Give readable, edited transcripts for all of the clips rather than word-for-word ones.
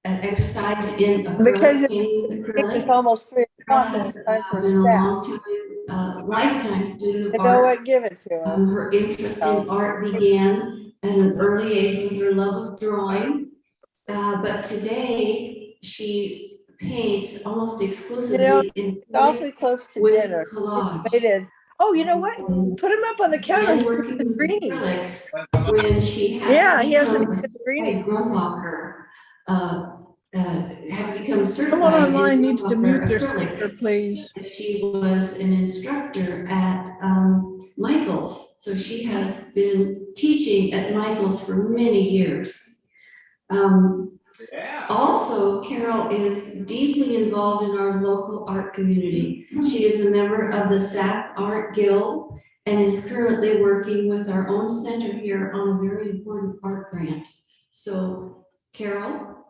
exercise in acrylic. Because acrylic. it's almost 3 o'clock and it's time for a Been a staff. long time, lifetime student of You know art. what? Give it to her. Her interest in art began at an early age with her love of drawing. But today she paints almost exclusively in Awfully close to with dinner. collage. Oh, you know what? Put him up on the counter. And working with acrylics when she has he has become a a greenie. certified grunwalker, have become certified. Someone online needs to mute their acrylics. speaker, please. She was an instructor at Michael's, so she has been teaching at Michael's for many years. Also, Carol is deeply involved in our local art community. She is a member of the SAP Art Guild and is currently working with our own center here on a very important art grant. So, Carol,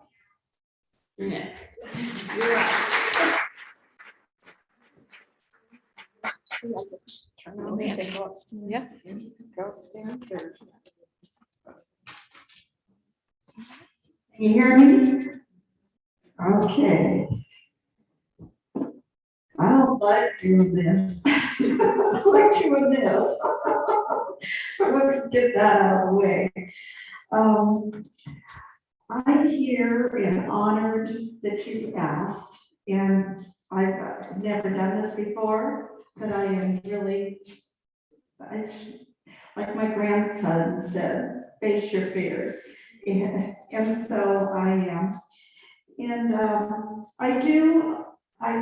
you're next. You're up. Yes. Go upstairs. Can you hear me? Okay. I don't like doing this. I like doing this. So let's get that out of the way. I'm here and honored that you've asked, and I've never done this before, but I am really, like my grandson said, face your fears. And so I am. And I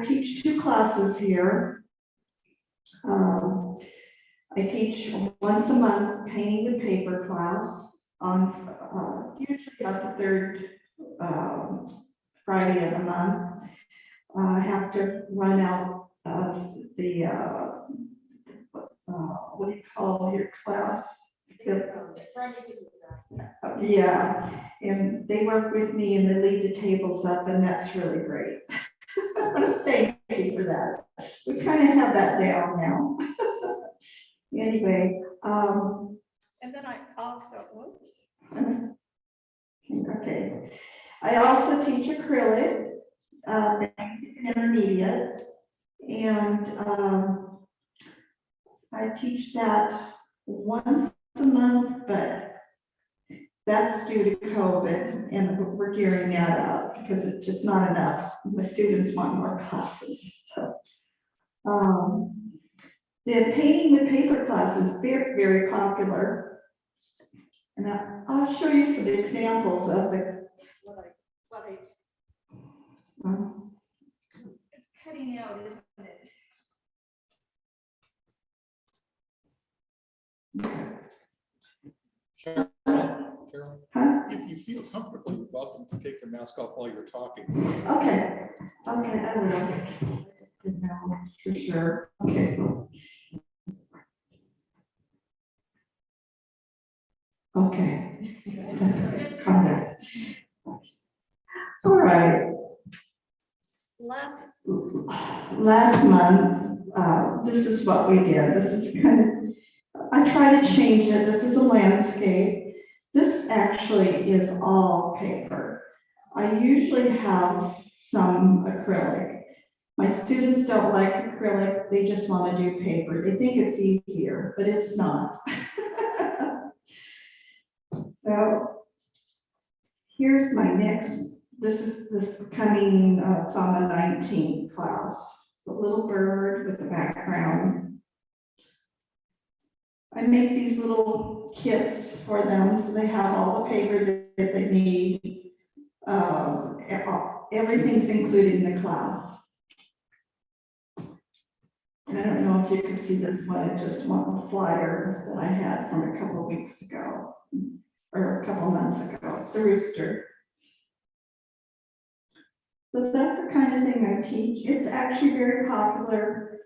teach 2 classes here. I teach once a month painting with paper class on usually about the 3rd Friday of the month. I have to run out of the, what do you call your class? Yeah, and they work with me and they leave the tables up, and that's really great. Thank you for that. We kind of have that down now. Anyway, And then I also, whoops. Okay. I also teach acrylic, intermediate, and I teach that once a month, but that's due to COVID, and we're gearing that up because it's just not enough. The students want more classes. So, the painting with paper class is very, very popular. And I'll show you some examples of what I it's cutting out, isn't it? Carol, Huh? if you feel comfortable, you're welcome to take your mask off while you're talking. Okay, I will. I just didn't know for sure. Okay. Okay. Calm down. All right. Last month, this is what we did. This is kind of, I try to change it. This is a landscape. This actually is all paper. I usually have some acrylic. My students don't like acrylic. They just want to do paper. They think it's easier, but it's not. So here's my next. This is coming, it's on the 19th class. It's a little bird with the background. I make these little kits for them so they have all the paper that they need. Everything's included in the class. And I don't know if you can see this one. I just want a flyer that I had from a couple of weeks ago, or a couple of months ago. It's a rooster. So that's the kind of thing I teach. It's actually very popular.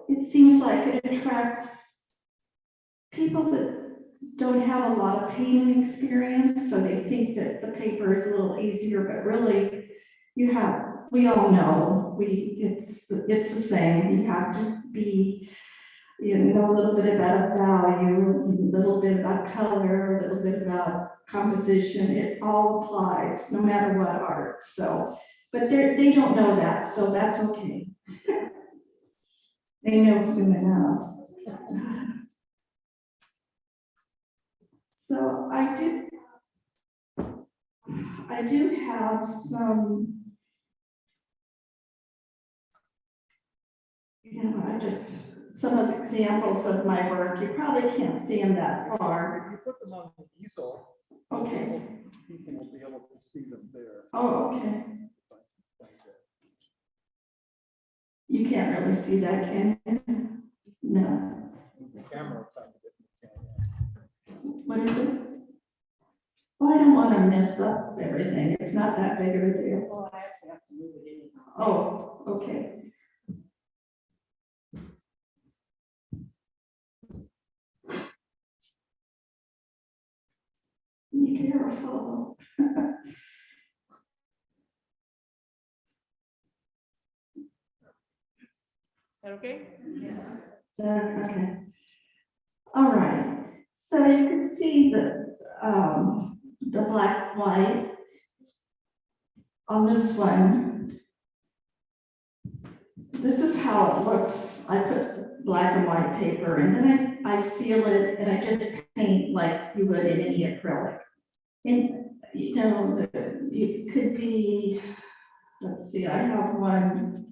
It seems like it attracts people that don't have a lot of painting experience, so they think that the paper is a little easier, but really we all know it's the same. You have to be you know, a little bit about value, a little bit about color, a little bit about composition. It all applies, no matter what art. So, but they don't know that, so that's okay. They know soon enough. So I do have some, you know, some of the examples of my work. You probably can't see them that far. You put them on the easel. Okay. People will be able to see them there. Oh, okay. You can't really see that, can you? No. The camera type of it. What is it? Well, I don't want to mess up everything. It's not that big of a deal. Well, I actually have to move it in. Oh, okay. Be careful. Okay? Okay. All right. So you can see the black white on this one. This is how it looks. I put black and white paper and then I seal it and I just paint like you would in any acrylic. And you know, it could be, let's see, I have one.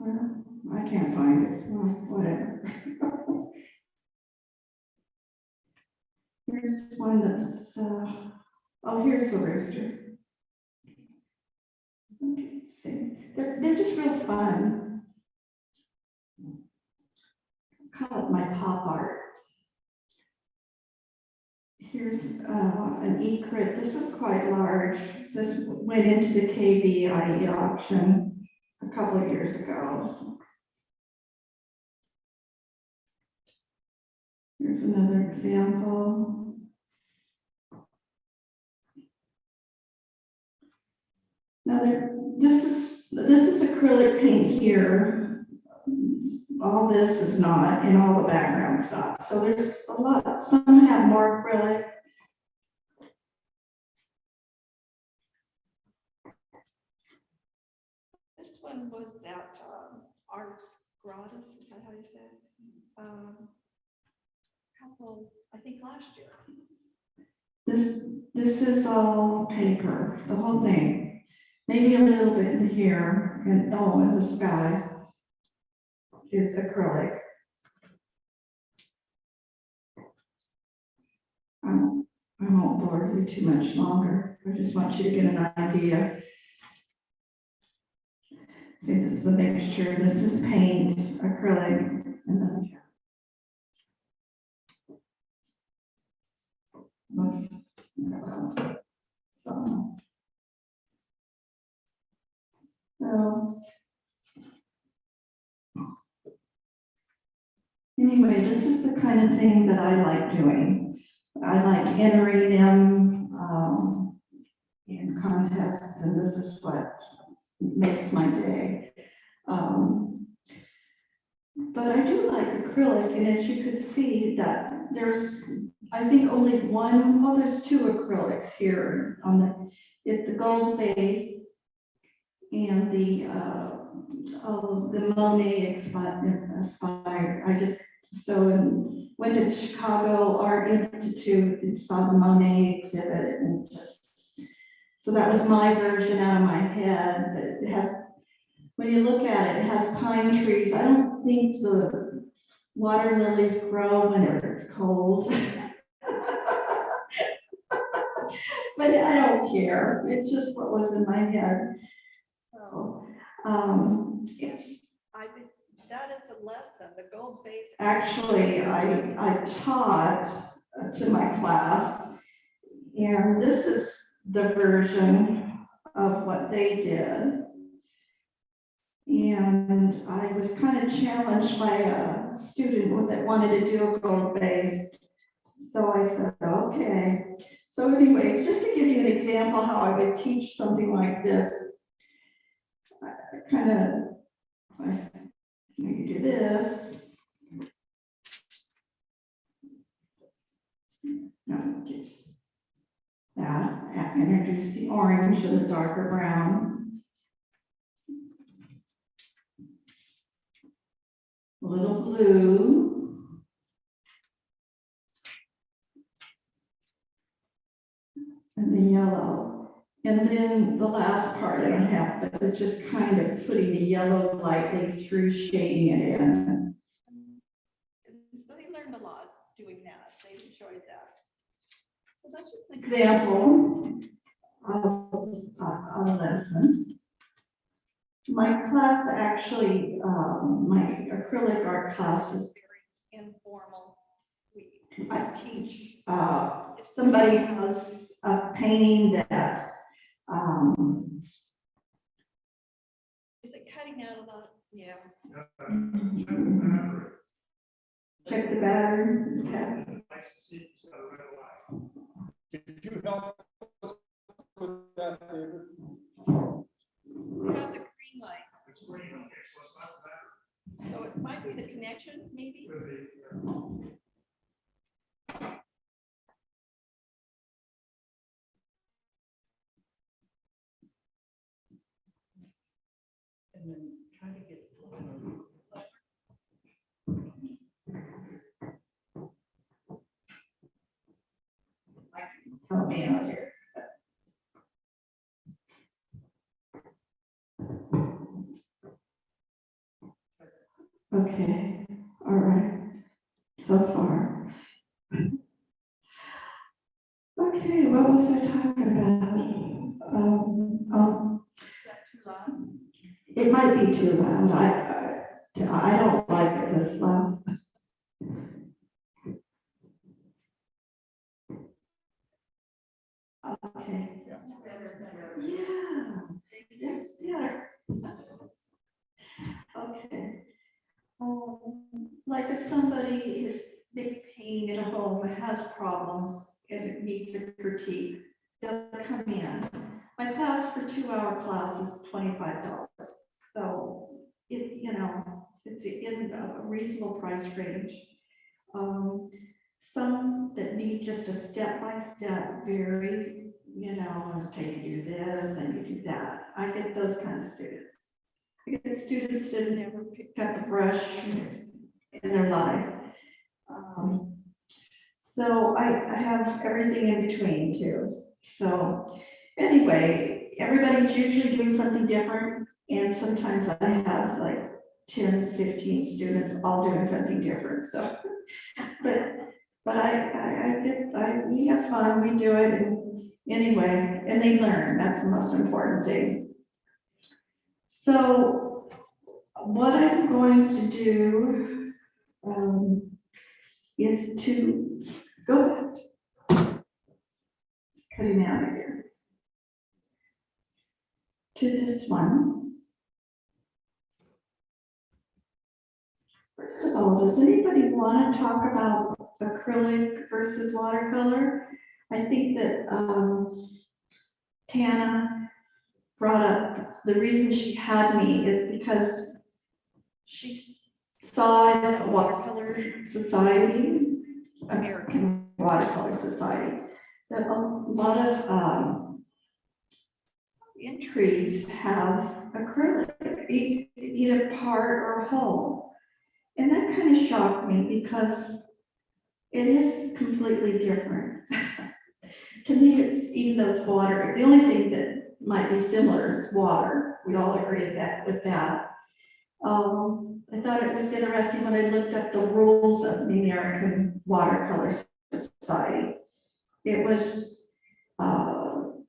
Well, I can't find it. Well, whatever. Here's one that's, oh, here's the rooster. Okay, see, they're just real fun. Call it my pop art. Here's an e-crit. This was quite large. This went into the KBIE auction a couple of years ago. Here's another example. Now this is acrylic paint here. All this is not, and all the background's not. So there's a lot. Some have more acrylic. This one was at Arts Gratis, is that how you say it? Couple, I think last year. This is all paper, the whole thing. Maybe a little bit in here, and oh, and the sky is acrylic. I won't bore you too much longer. I just want you to get an idea. See, this is a mixture. This is paint, acrylic, and then so anyway, this is the kind of thing that I like doing. I like entering them in contests, and this is what makes my day. But I do like acrylic, and as you could see that there's, I think only one, well, there's two acrylics here on the gold base and the Monet expired. I just went to Chicago Art Institute and saw the Monet exhibit, and just, so that was my version out of my head. But it has, when you look at it, it has pine trees. I don't think the water lilies grow when it's cold. But I don't care. It's just what was in my head. So, yeah. That is a lesson, the gold base. Actually, I taught to my class, and this is the version of what they did. And I was kind of challenged by a student that wanted to do a gold-based. So I said, okay. So anyway, just to give you an example how I would teach something like this, I kind of, maybe do this. No, just that, introduce the orange and the darker brown. A little blue. And the yellow. And then the last part I don't have, but it's just kind of putting the yellow lightly through, shading it in. And so they learned a lot doing that. They enjoyed that. So that's just an Example of a lesson. My class actually, my acrylic art class is, very informal. We I teach. if somebody has a painting that, Is it cutting out a lot? Yeah. check the battery, okay. Did you help us with that, David? How's a green light? It's green, okay, so it's not that. So it might be the connection, maybe? Could be, yeah. And then try to get. Help me out here. Okay, all right, so far. Okay, what was I talking about? Is that too loud? It might be too loud. I don't like it this loud. Okay. Yeah, that's better. Okay. Like if somebody is big painting at a home, has problems, and it needs a critique, they'll come in. My class for 2-hour class is $25. So it, it's in a reasonable price range. Some that need just a step-by-step, very, okay, you do this, then you do that. I get those kind of students. I get students that never picked up a brush in their life. So I have everything in between too. So anyway, everybody's usually doing something different. And sometimes I have like 10, 15 students all doing something different. So, but we have fun, we do it anyway, and they learn. That's the most important thing. So what I'm going to do is to go, just cutting out of here, to this one. First of all, does anybody want to talk about acrylic versus watercolor? I think that Tana brought up, the reason she had me is because she saw at the Watercolor Society, American Watercolor Society, that a lot of entries have acrylic, either part or whole. And that kind of shocked me because it is completely different. To me, it's, even though it's water, the only thing that might be similar is water. We all agree with that. I thought it was interesting when I looked up the rules of the American Watercolor Society. It was no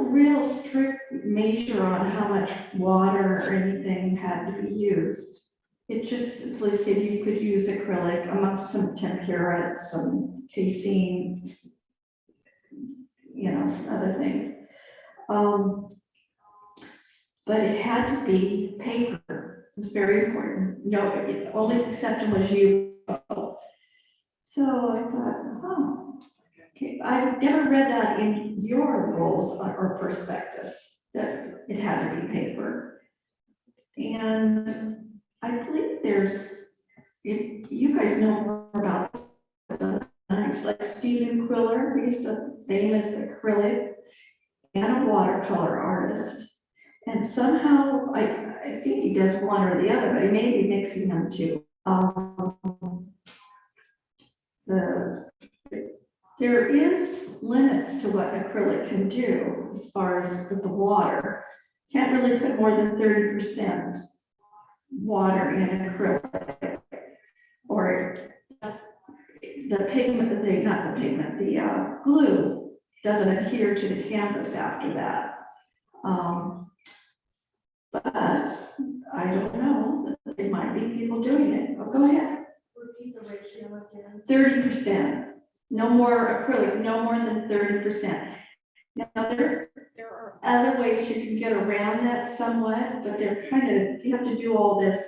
real strict measure on how much water or anything had to be used. It just simply said you could use acrylic amongst some tempera, some casing, some other things. but it had to be paper. It was very important. No, only exception was you. So I thought, oh, okay, I've never read that in your rules or prospectus, that it had to be paper. And I believe if you guys know more about this, like Stephen Quiller, he's a famous acrylic and a watercolor artist. And somehow, I think he does one or the other, but he may be mixing them too. There is limits to what acrylic can do as far as with the water. Can't really put more than 30% water in acrylic. Or the pigment, the glue doesn't adhere to the canvas after that. But I don't know, there might be people doing it. Oh, go ahead. Repeat the ratio again. 30%. No more acrylic, no more than 30%. Now, there are other ways you can get around that somewhat, but they're kind of, you have to do all this.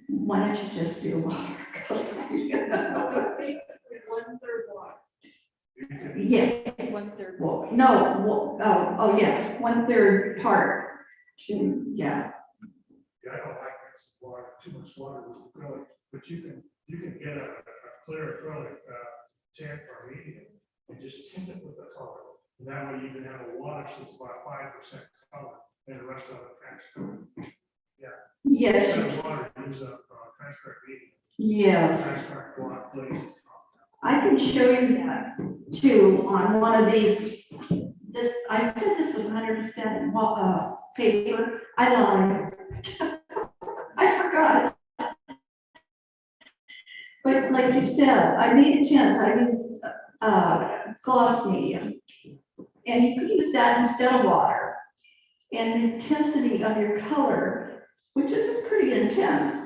Why don't you just do watercolor? It's basically 1/3 water. Yes. 1/3. Well, no, oh, yes, 1/3 part. Yeah. Yeah, I don't like mixing water, too much water with acrylic, but you can get a clear acrylic, tint or medium, and just tint it with the color. And that way you can have a wash that's about 5% color, and the rest of it transparent. Yes. Instead of water, use a transparent medium. Yes. Transparent block, please. I can show you that too on one of these. I said this was 100% paper. I lied. I forgot. But like you said, I made a tint. I used gloss medium. And you could use that instead of water. And the intensity of your color, which is pretty intense.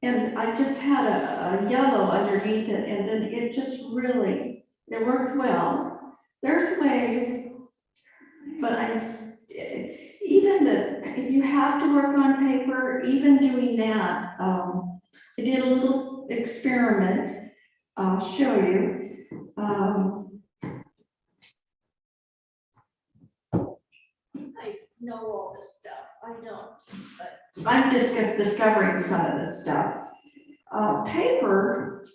And I just had a yellow underneath it, and then it just really, it worked well. There's ways, but if you have to work on paper, even doing that, I did a little experiment. I'll show you. You guys know all this stuff. I don't, but. I'm just discovering some of this stuff. Paper,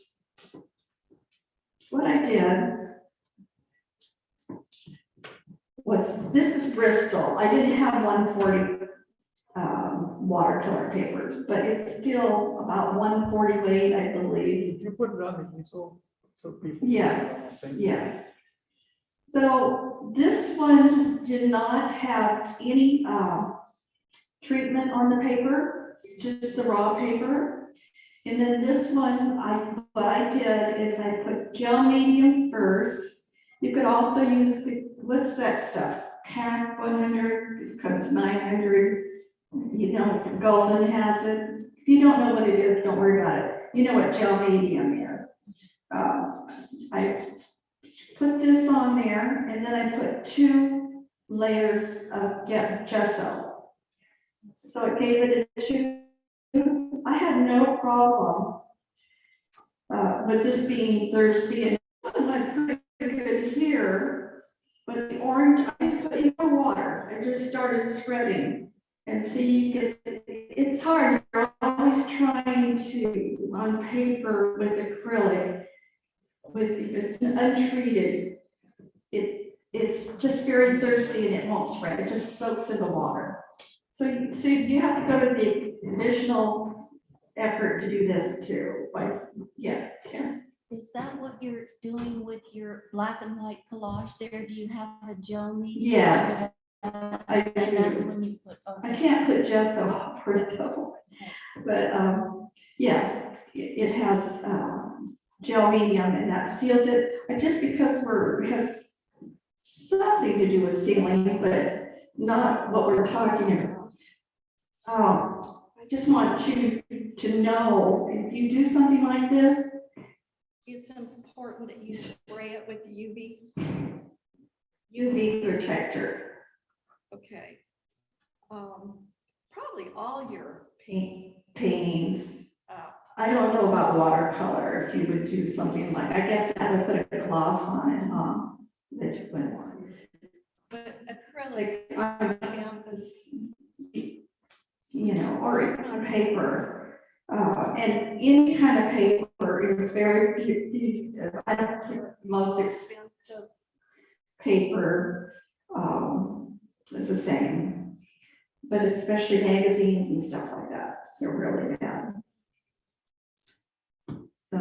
what I did was, this is Bristol. I didn't have 140 watercolor papers, but it's still about 140 weight, I believe. You put it on the easel so people. Yes, can see. yes. So this one did not have any treatment on the paper, just the raw paper. And then this one, what I did is I put gel medium first. You could also use what's that stuff? CAC 100, it comes 900. You know, Golden has it. If you don't know what it is, don't worry about it. You know what gel medium is. I put this on there, and then I put 2 layers of gesso. So it gave it a 2. I had no problem with this being thirsty, and it went pretty good here. But the orange, I didn't put any more water. I just started spreading, and see, it's hard. You're always trying to on paper with acrylic. If it's untreated, it's just very thirsty and it won't spread. It just soaks in the water. So you have to go to the additional effort to do this too. Like, yeah. Is that what you're doing with your black and white collage there? Do you have a gel medium? Yes, And I that's do. when you put, I can't put gesso over it though. But yeah, it has gel medium, and that seals it. And just because it has something to do with sealing, but not what we're talking about. I just want you to know, if you do something like this, It's important that you spray it with UV. UV protector. Okay. probably all your, Paintings. uh, I don't know about watercolor, if you would do something like, I guess I would put a gloss on it, that you wouldn't want. but acrylic, Like on canvas, you know, or even on paper. And any kind of paper is very, I don't care, the most expensive paper, is the same. But especially magazines and stuff like that, they're really bad. So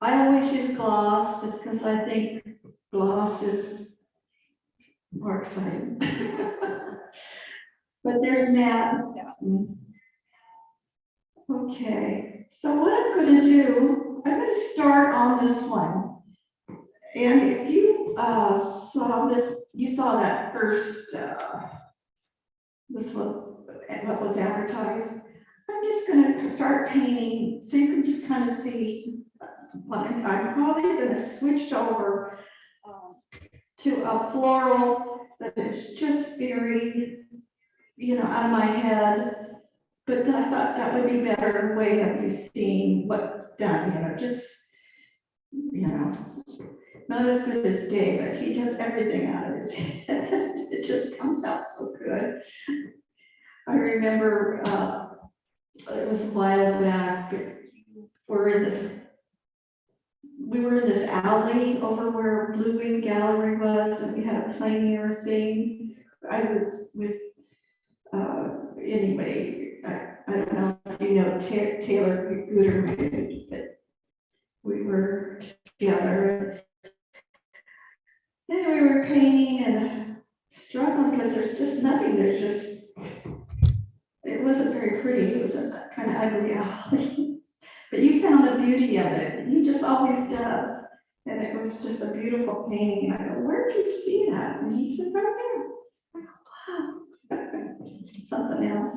I always use gloss just because I think gloss is more exciting. But there's matte. Okay, so what I'm gonna do, I'm gonna start on this one. And if you saw this, you saw that first, this was what was advertised. I'm just gonna start painting so you can just kind of see. I'm probably gonna switch over to a floral that is just very, you know, out of my head. But then I thought that would be better way of you seeing what's done, you know, just, you know, not as good as Dave, but he does everything out of his head. It just comes out so good. I remember, it was a while back, we were in this alley over where Blue Wing Gallery was, and we had a plein air thing. I was with, anyway, I don't know if you know Taylor Guterman, but we were together. Then we were painting and struggling because there's just nothing, it wasn't very pretty, it was a kind of ugly alley. But you found the beauty of it, he just always does. And it was just a beautiful painting. I go, where did you see that? And he said, right there. I go, wow. Something else.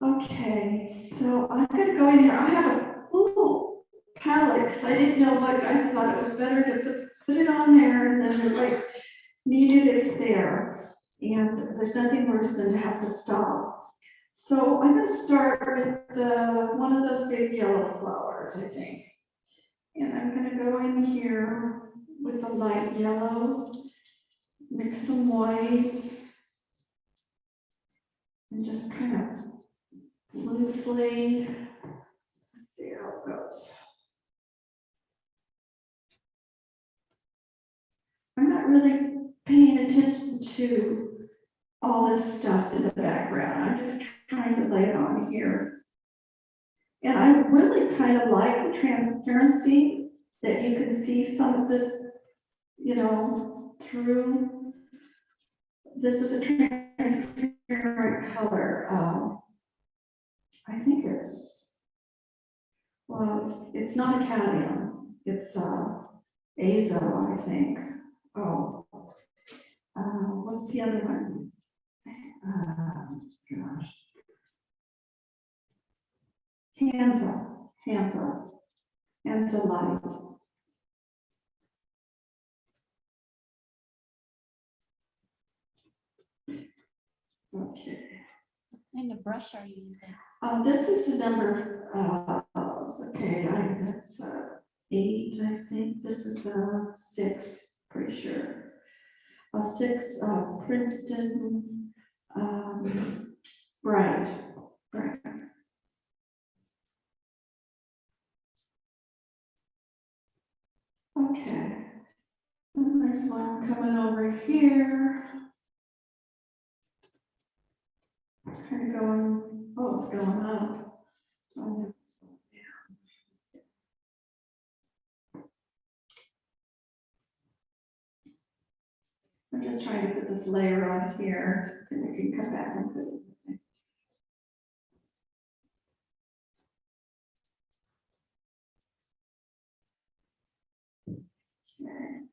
Okay, so I'm gonna go in there. I have a full palette because I didn't know what, I thought it was better to put it on there and then if I needed, it's there. And there's nothing worse than to have to stop. So I'm gonna start with one of those big yellow flowers, I think. And I'm gonna go in here with a light yellow, mix some white, and just kind of loosely, let's see how it goes. I'm not really paying attention to all this stuff in the background. I'm just trying to lay it on here. And I really kind of like the transparency that you can see some of this, you know, through. This is a transparent color. I think it's not a cadmium. It's azo, I think. Oh, what's the other one? Gosh. Hansa light. Okay. What kind of brush are you using? This is the number, okay, that's 8, I think. This is 6, pretty sure. A 6, Princeton, bright. Okay. And there's one coming over here. Kind of going, oh, it's going up. Oh, I'm just trying to put this layer on here, so we can come back and put it. Okay.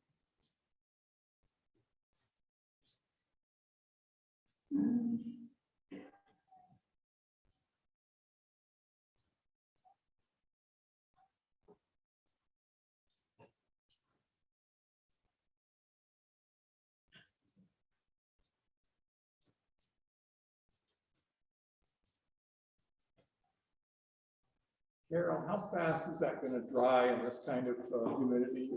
Carol, how fast is that gonna dry in this kind of humidity?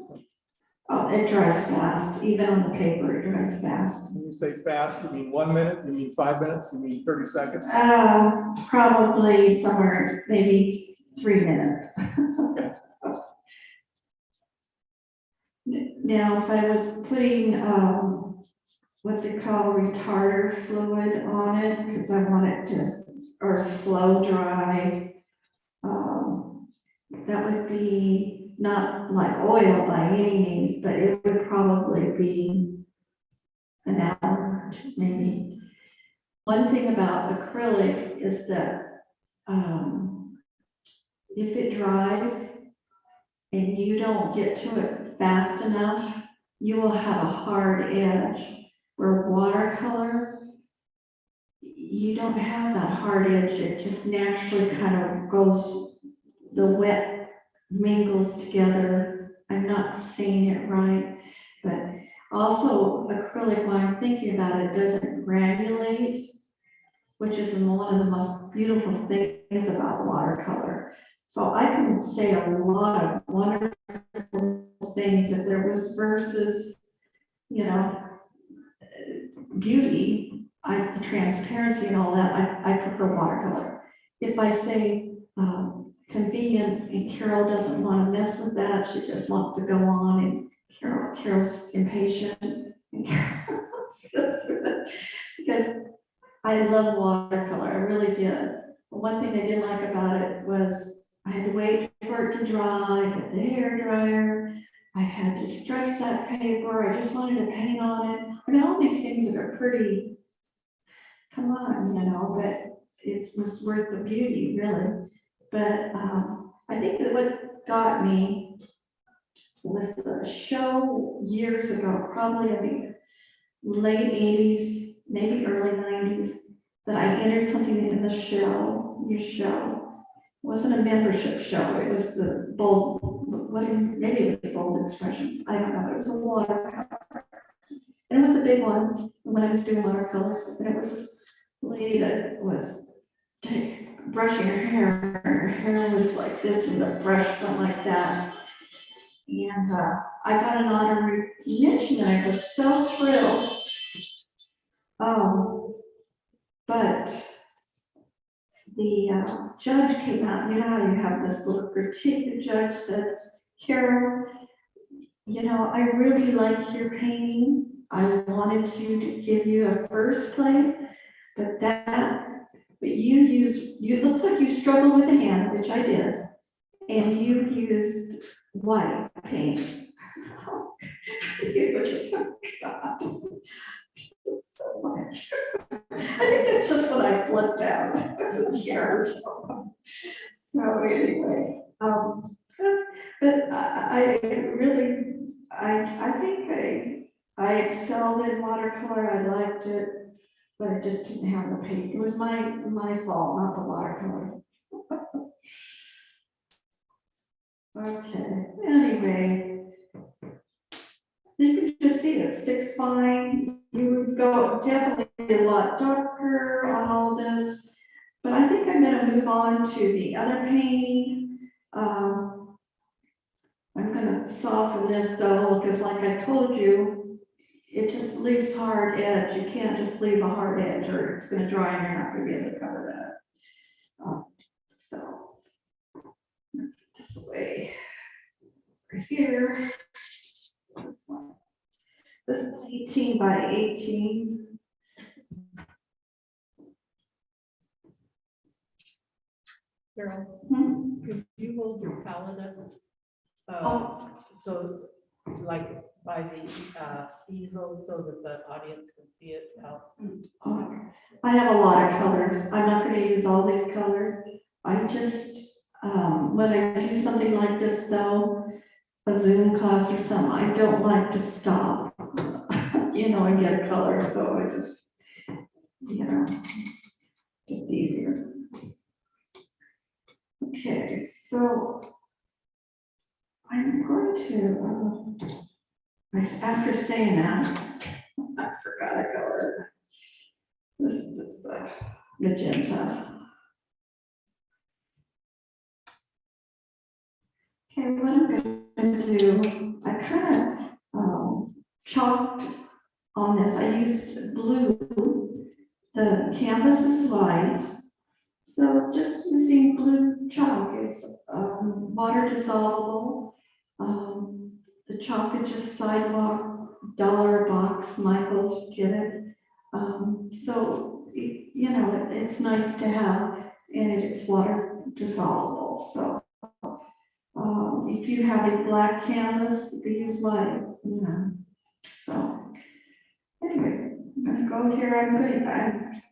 Oh, it dries fast, even on the paper, it dries fast. When you say fast, you mean 1 minute, you mean 5 minutes, you mean 30 seconds? Probably somewhere, maybe 3 minutes. Now, if I was putting, what they call retarder fluid on it, because I want it to, or slow dry, that would be not like oil by any means, but it would probably be an hour, maybe. One thing about acrylic is that if it dries and you don't get to it fast enough, you will have a hard edge. Where watercolor, you don't have that hard edge. It just naturally kind of goes, the wet mingles together. I'm not saying it right, but also acrylic, when I'm thinking about it, doesn't granulate, which is one of the most beautiful things about watercolor. So I can say a lot of wonderful things if there was versus, you know, beauty, the transparency and all that, I prefer watercolor. If I say convenience, and Carol doesn't want to mess with that, she just wants to go on, and Carol's impatient, and because I love watercolor, I really did. But one thing I did like about it was I had to wait for it to dry, get the hair dryer, I had to stretch that paper, I just wanted to paint on it. I mean, all these things that are pretty, come on, you know, but it was worth the beauty, really. But I think that what got me was a show years ago, probably I think late 80s, maybe early 90s, that I entered something in the show, new show. It wasn't a membership show, it was the bold, maybe it was Bold Expressions, I don't know, it was a watercolor. And it was a big one when I was doing watercolors, and it was this lady that was brushing her hair was like this, and the brush went like that. And I got an honorary mention, and I was so thrilled. But the judge came out, you know how you have this little critique, the judge said, Carol, you know, I really liked your painting. I wanted to give you a first place, but it looks like you struggled with the hand, which I did, and you used white paint. It was just, oh God, so much. I think it's just what I flipped out. Who cares? So anyway, but I really, I think I excelled in watercolor. I liked it, but I just didn't have the paint. It was my fault, not the watercolor. Okay, anyway, you can just see it sticks fine. You would go definitely a lot darker on all this, but I think I'm gonna move on to the other painting. I'm gonna soften this though, because like I told you, it just leaves hard edge. You can't just leave a hard edge or it's gonna dry and you're not gonna be able to cover that. So this way, right here. This one. This is 18 by 18. Carol, Hmm. could you hold your palette up? Oh. So like by the easel so that the audience can see it out. I have a lot of colors. I'm not going to use all these colors. I just, when I do something like this though, a Zoom class or something, I don't like to stop, you know, and get a color. So I just, you know, just easier. Okay, so I'm going to, after saying that, I forgot a color. This is magenta. what I'm gonna do, I kind of chalked on this. I used blue. The canvas is white. So just using blue chalk, it's water dissolvable. The chalk is just sidewalk, dollar a box, Michael's, get it. So, you know, it's nice to have, and it's water dissolvable, so. If you have a black canvas, you can use white, you know, so. Anyway, I'm gonna go here, I'm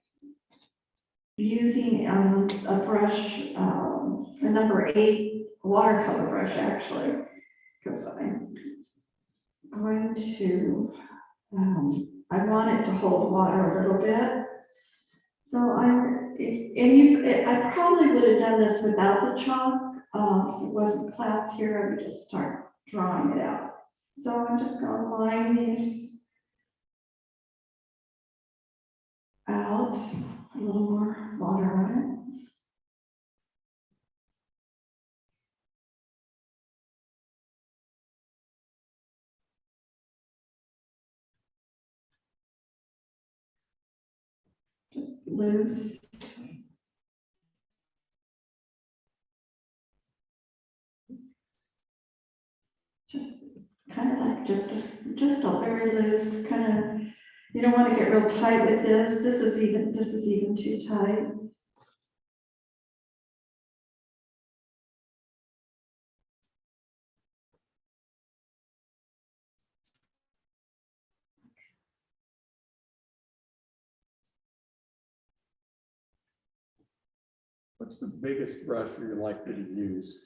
using a brush, a number 8 watercolor brush actually, because I'm going to, I want it to hold water a little bit. So I probably would have done this without the chalk. If it wasn't class here, I would just start drawing it out. So I'm just going to line these out, a little more water on it. Just loose. Just kind of like just a very loose kind of, you don't want to get real tight with this. This is even too tight. What's the biggest brush you're likely to use?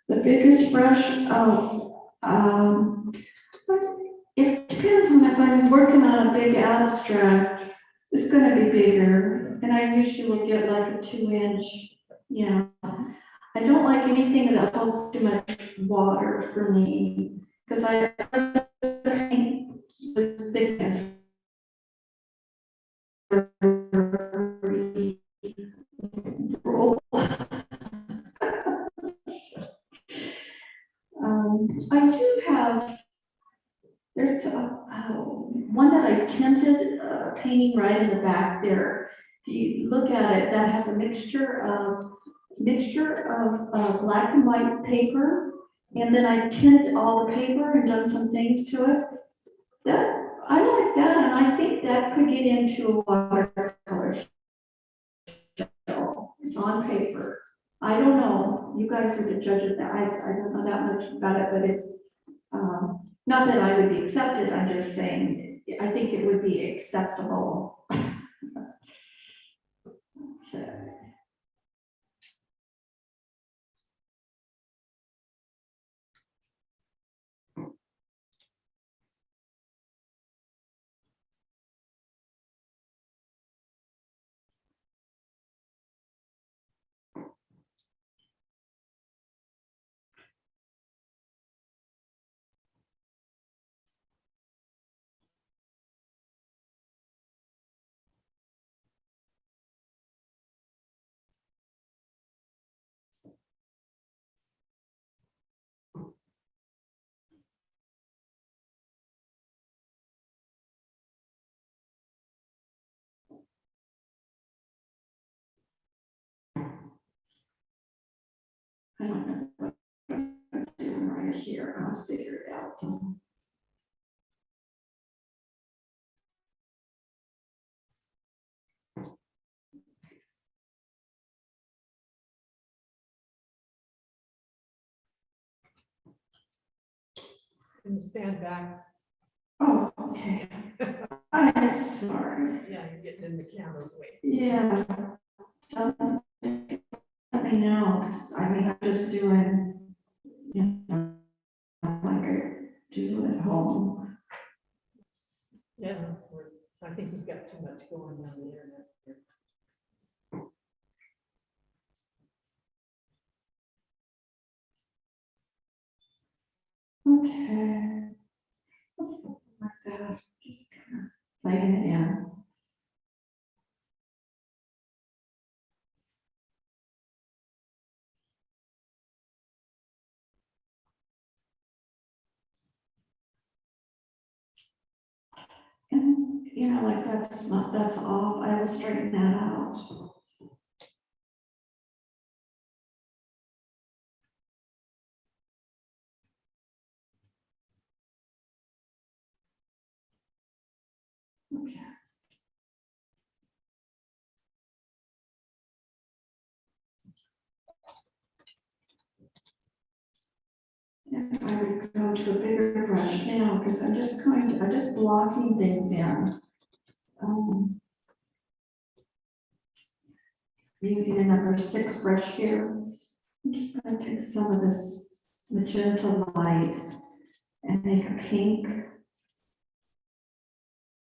The biggest brush, but it depends on if I'm working on a big abstract, it's gonna be bigger, and I usually will get like a 2-inch, you know. I don't like anything that holds too much water for me, because I paint with thickness. I do have, there's one that I tinted, painting right in the back there. If you look at it, that has a mixture of black and white paper, and then I tinted all the paper and done some things to it. That, I like that, and I think that could get into a watercolor show. It's on paper. I don't know, you guys are the judge of that. I don't know that much about it, but it's, not that I would be accepted, I'm just saying, I think it would be acceptable. Okay. I don't know what I'm doing right here. I'll figure it out. Can you stand back? Oh, okay. I'm sorry. Yeah, you're getting in the camera's way. Yeah. Let me know, 'cause I mean, I'm just doing, you know, like I do at home. Yeah, I think you've got too much going on the internet here. Okay. Something like that, just kind of laying it in. you know, like that's off, I will straighten that out. Okay. And I would go to a bigger brush now, because I'm just blocking things in. Using a number 6 brush here. I'm just going to take some of this magenta light and make a pink.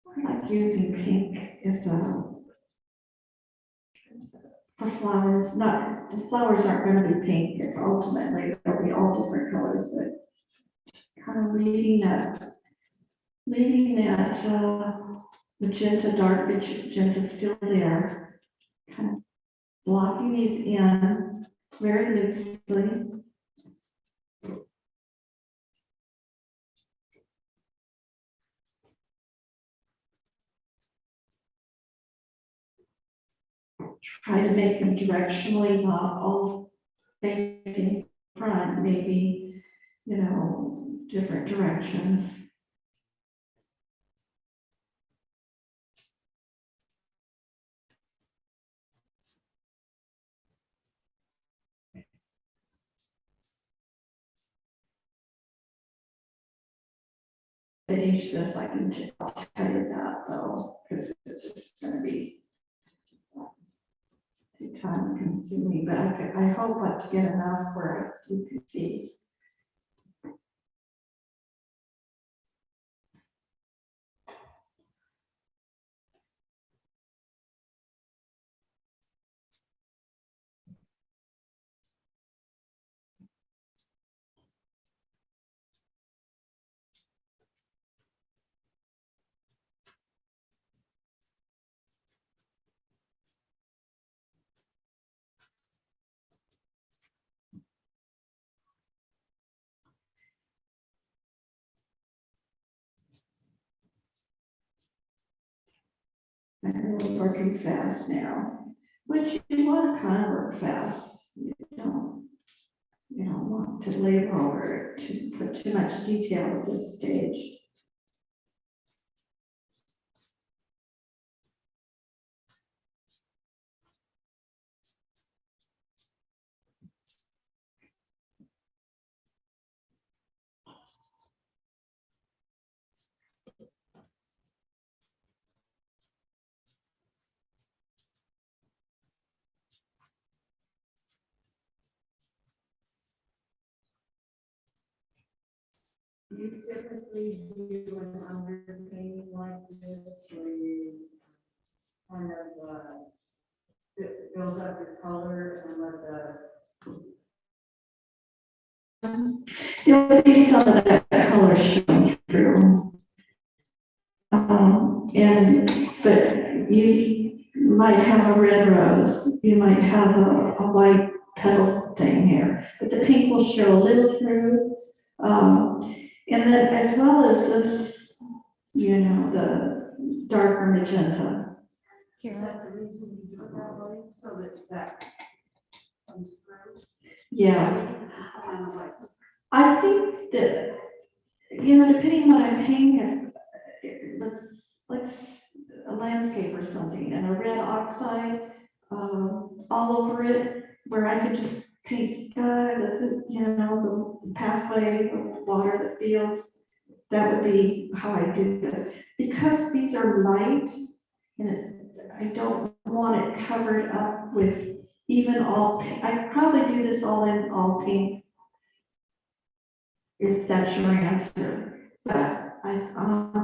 I like using pink as for flowers. Not the flowers aren't going to be pink. Ultimately, they'll be all different colors, but just kind of leaving that magenta, dark magenta still there. Kind of blocking these in very loosely. Try to make them directionally, not all facing front, maybe, you know, different directions. Finish this, I can tell you that though, because it's just gonna be too time consuming, but I hope to get enough where you can see. I'm really working fast now, which you want to kind of work fast. You don't want to labor over it, to put too much detail at this stage. You typically do an underpainting like this, where you kind of build up your color and let There'll be some of that color showing through. But you might have a red rose, you might have a white petal thing here, but the pink will show a little through. And then as well as this, you know, the darker magenta. Is that the reason you do it that way, so that comes through? Yes, Kind of like, I think that, you know, depending what I'm painting, let's a landscape or something, and a red oxide all over it, where I could just paint the sky, you know, the pathway, the water, the fields. That would be how I do this. Because these are light, and I don't want it covered up with even all pink. I'd probably do this all in all pink, if that's your answer. But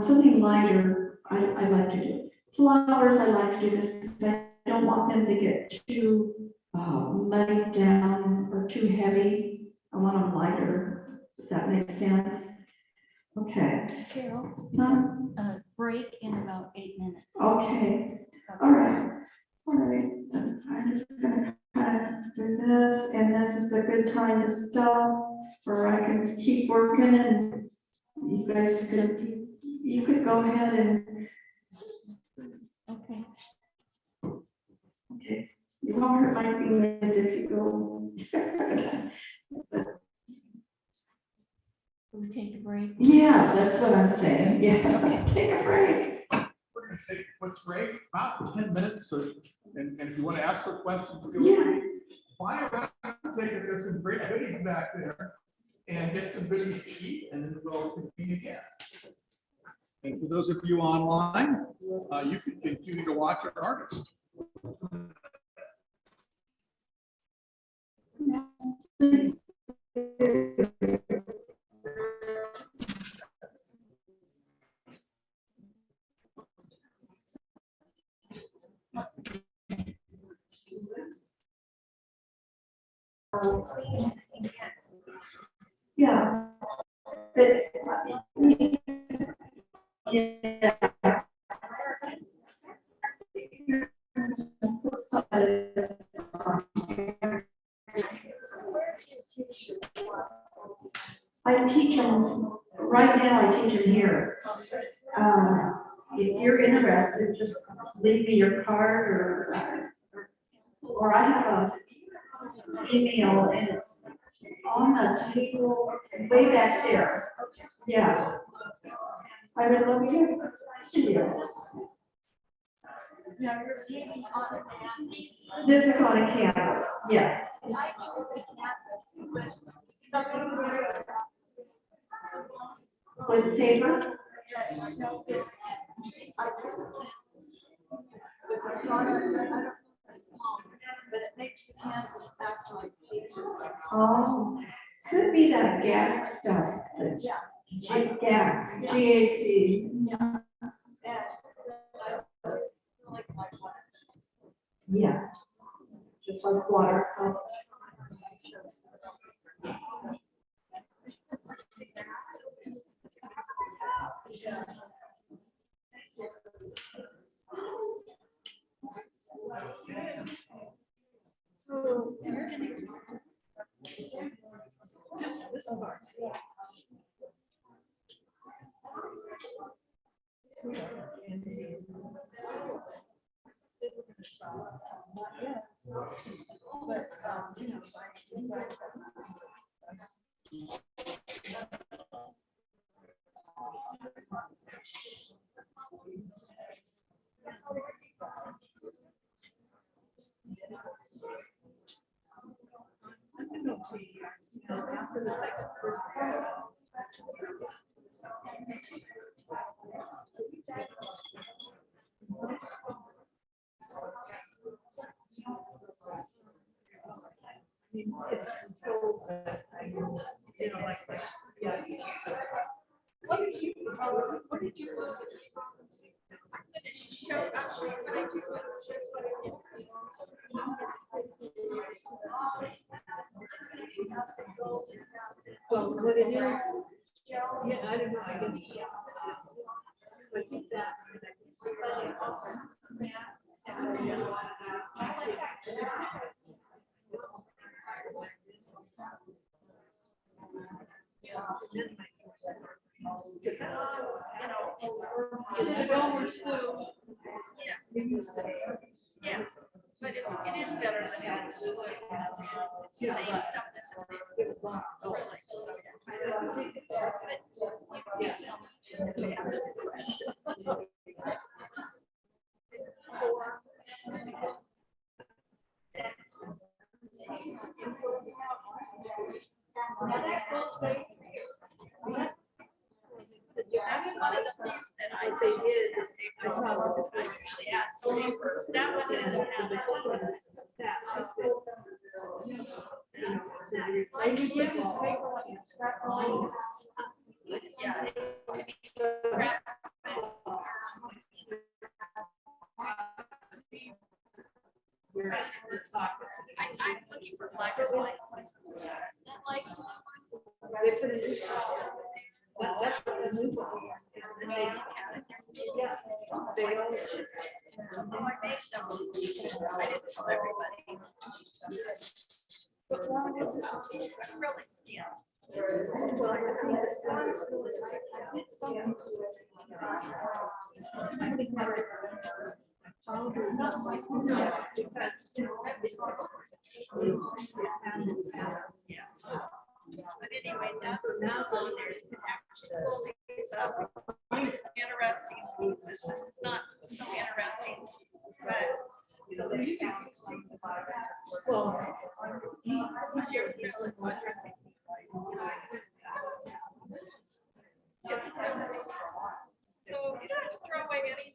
something lighter, I like to do. Flowers, I like to do this because I don't want them to get too muddied down or too heavy. I want them lighter, if that makes sense. Okay. Carol, Huh? break in about 8 minutes. Okay. All right. All right. I'm just gonna kind of do this, and this is a good time to stop, or I can keep working, and you guys could, you could go ahead and arguments if you go. Can we take a break? Yeah, that's what I'm saying. Yeah, take a break. We're gonna take a quick break, about 10 minutes, so, and if you want to ask a question, feel Yeah. free. Why don't we take it, there's some great goodies back there, and get some goodies to eat, and then we'll convene again. And for those of you online, you can continue to watch our artists. Yeah. But, yeah. I teach them, right now I teach them here. If you're interested, just leave me your card or I have a email and it's on the table way back there. Yeah. I would love to see you. This is on a canvas, yes. With paper? But it makes the canvas act like paper. Oh, could be that GAC stuff. Yeah. GAC, GAC. Like my one. Yeah. Just like watercolor. What did you show actually what I do? Well, what it is, yeah, I don't know, I guess. But keep that. Just like that. It's a Gomer's glue. Yeah, but it is better than Elmer's glue. It's the same stuff that's in there. Acrylic, so yeah. But you can use Elmer's glue. It's fresh. That's one of the things that I think is, I usually add some paper. That one doesn't have that. I use it as paper when you scrap on. Yeah. It could be scrap. I'm looking for black and white. Like. They put it in. That's the new one. Yeah. They all. I made some. I didn't tell everybody. Acrylic skins. I'll do something like, no, because. Yeah. But anyway, that's now on there. You can actually pull these up. It's interesting pieces. This is not so interesting, but. Well, So you don't have to throw away anything.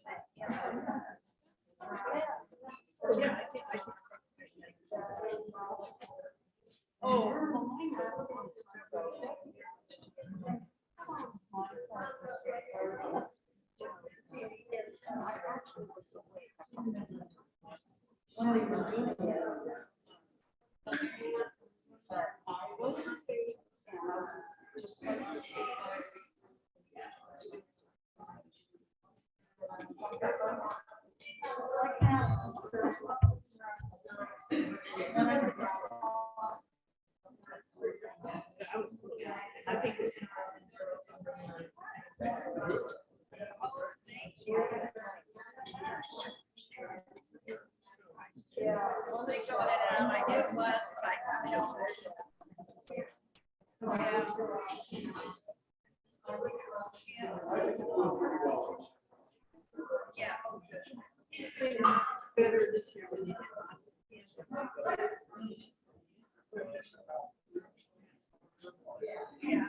yeah, I think. Oh. They go in and out. I did was, but I don't. Yeah. Better this year than you did. Yeah.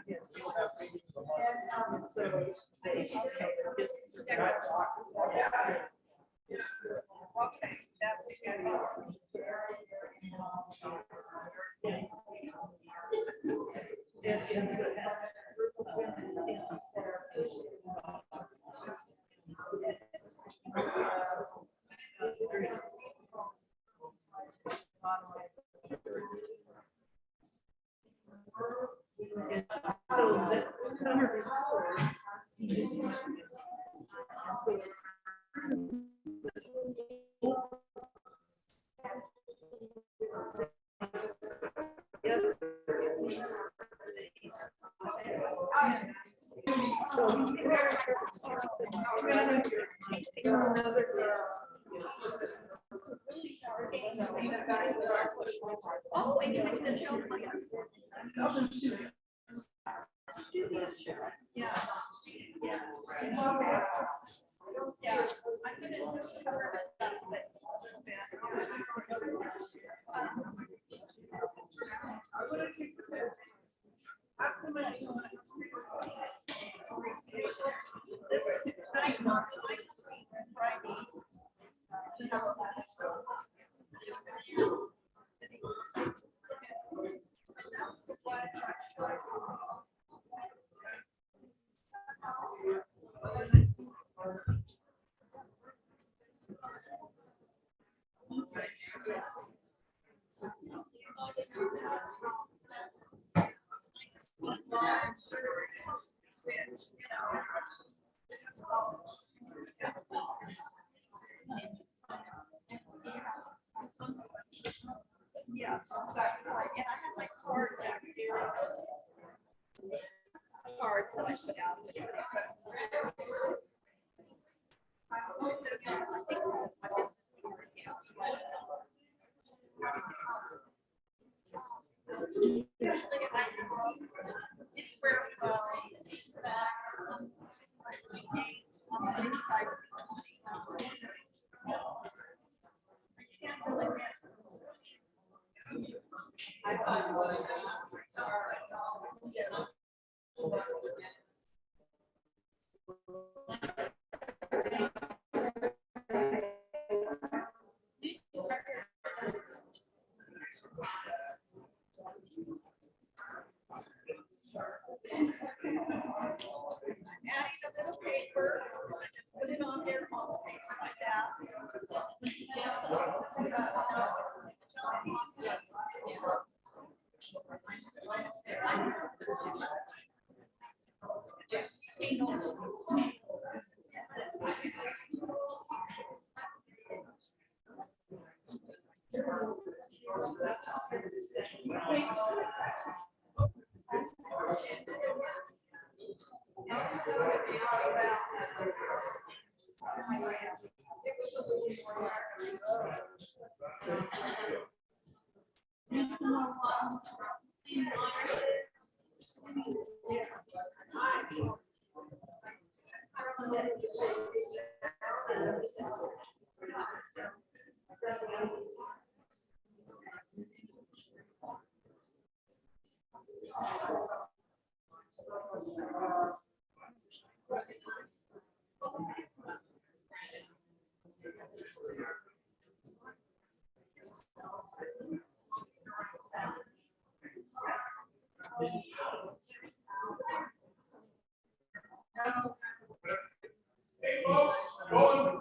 Okay, that's So that summer oh, and you went to the show class. Studio show. Yeah. Yeah. Yeah. I couldn't cover it up, but a little bit. Yeah, so, and I have my card back there. Cards that I put out. Adding a little paper, just put it on there on the paper like that. Hey, folks, going,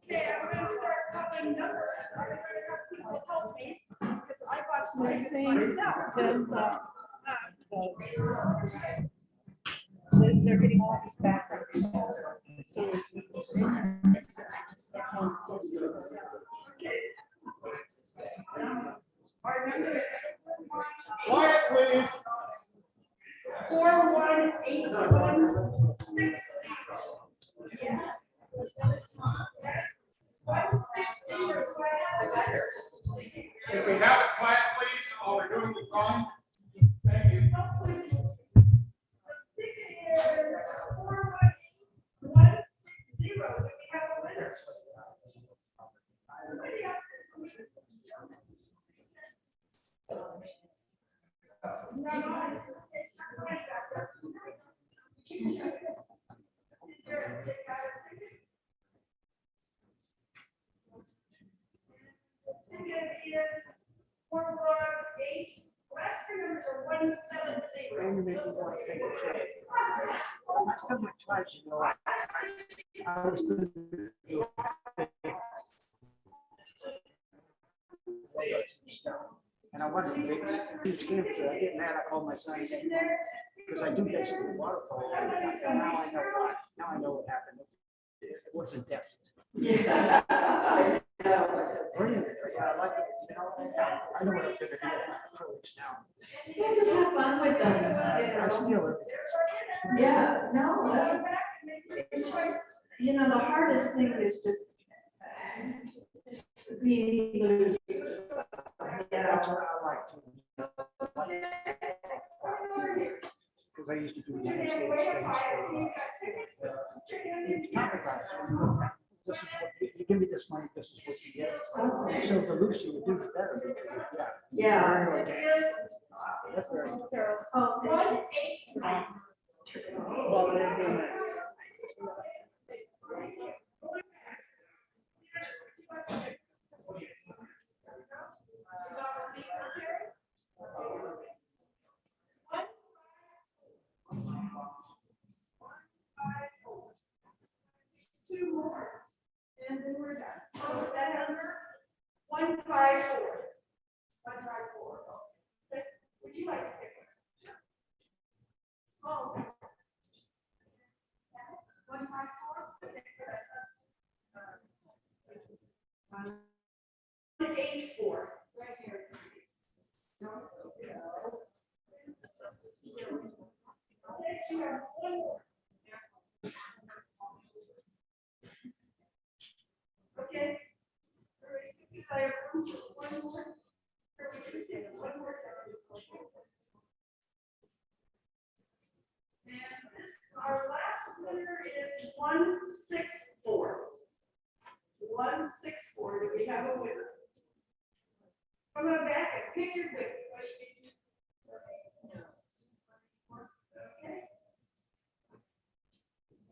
Okay, I'm gonna start calling numbers. Are there enough people to help me? Because I bought some I think myself. there's, they're getting all these back. So Our number is quiet, please. 418160. Yeah. 160. Can we have it quiet, please, while we're doing the drawing? Thank you. The ticket is 418160. We have a winner. Somebody else is winning. No, ticket is 418. Last three numbers are 170. And I wanted to make a huge game, so I get mad, I call my son, because I do basically watercolor. And now I know why, now I know what happened. It wasn't destined. Yeah. Brilliant, yeah, I like it, you know, I know what I'm gonna do with acrylics now. Yeah, just have fun with them. I steal it. Yeah, no, that's, you know, the hardest thing is just being loose. That's what I like to. Because because I used to do landscape things for photography. This is what, you give me this money, this is what you get. So the looser you do, the better. Because, Yeah. very organic. That's very. Oh, thank you. Well, they're doing that. Two more, and then we're done. So that number, 154. 154. Okay. Would you like to pick one? Oh. 184. Right here. Okay, you have one more. Okay. All right, so you have one more. One more time. And this, our last winner is 164. 164. Do we have a winner? Come on back and pick your winner. Okay.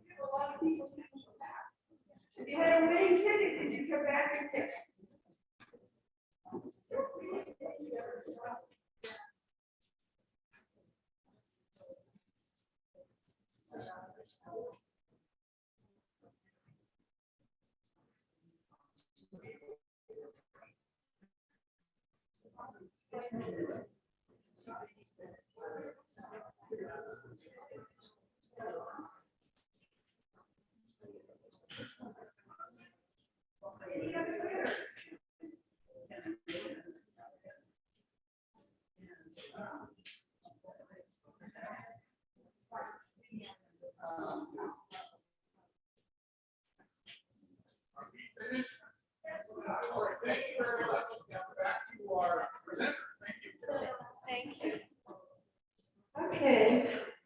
We have a lot of people coming back. If you had a winning ticket, did you come back and pick? Any other winners? All right, thank you very much. Now back to our presenter. Thank you. Thank you. Okay,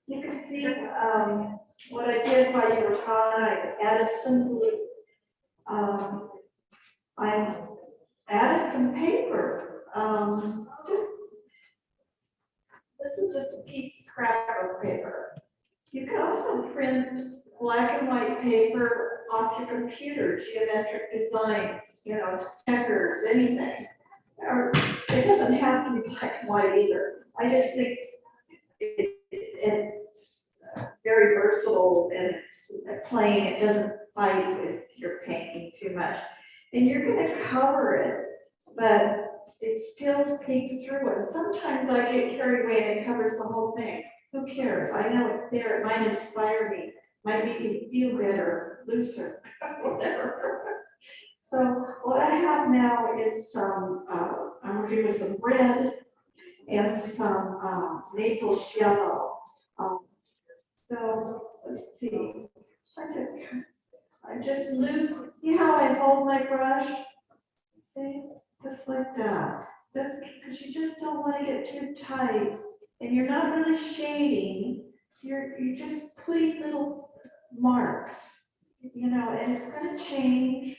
you can see what I did while you were talking. I added some blue. I added some paper. This is just a piece of scrapbook paper. You can also print black and white paper off your computer, geometric designs, checkers, anything. Or it doesn't have to be black and white either. I just think it's very versatile and it's plain. It doesn't fight with your painting too much. And you're going to cover it, but it still peeks through. And sometimes I get carried away and it covers the whole thing. Who cares? I know it's there. It might inspire me. Might make me feel better, looser, whatever. So what I have now is some, I'm working with some red and some Naples Yellow. So let's see. I just lose. See how I hold my brush? See, just like that. That's because you just don't want to get too tight, and you're not really shading. You're just putting little marks, and it's going to change.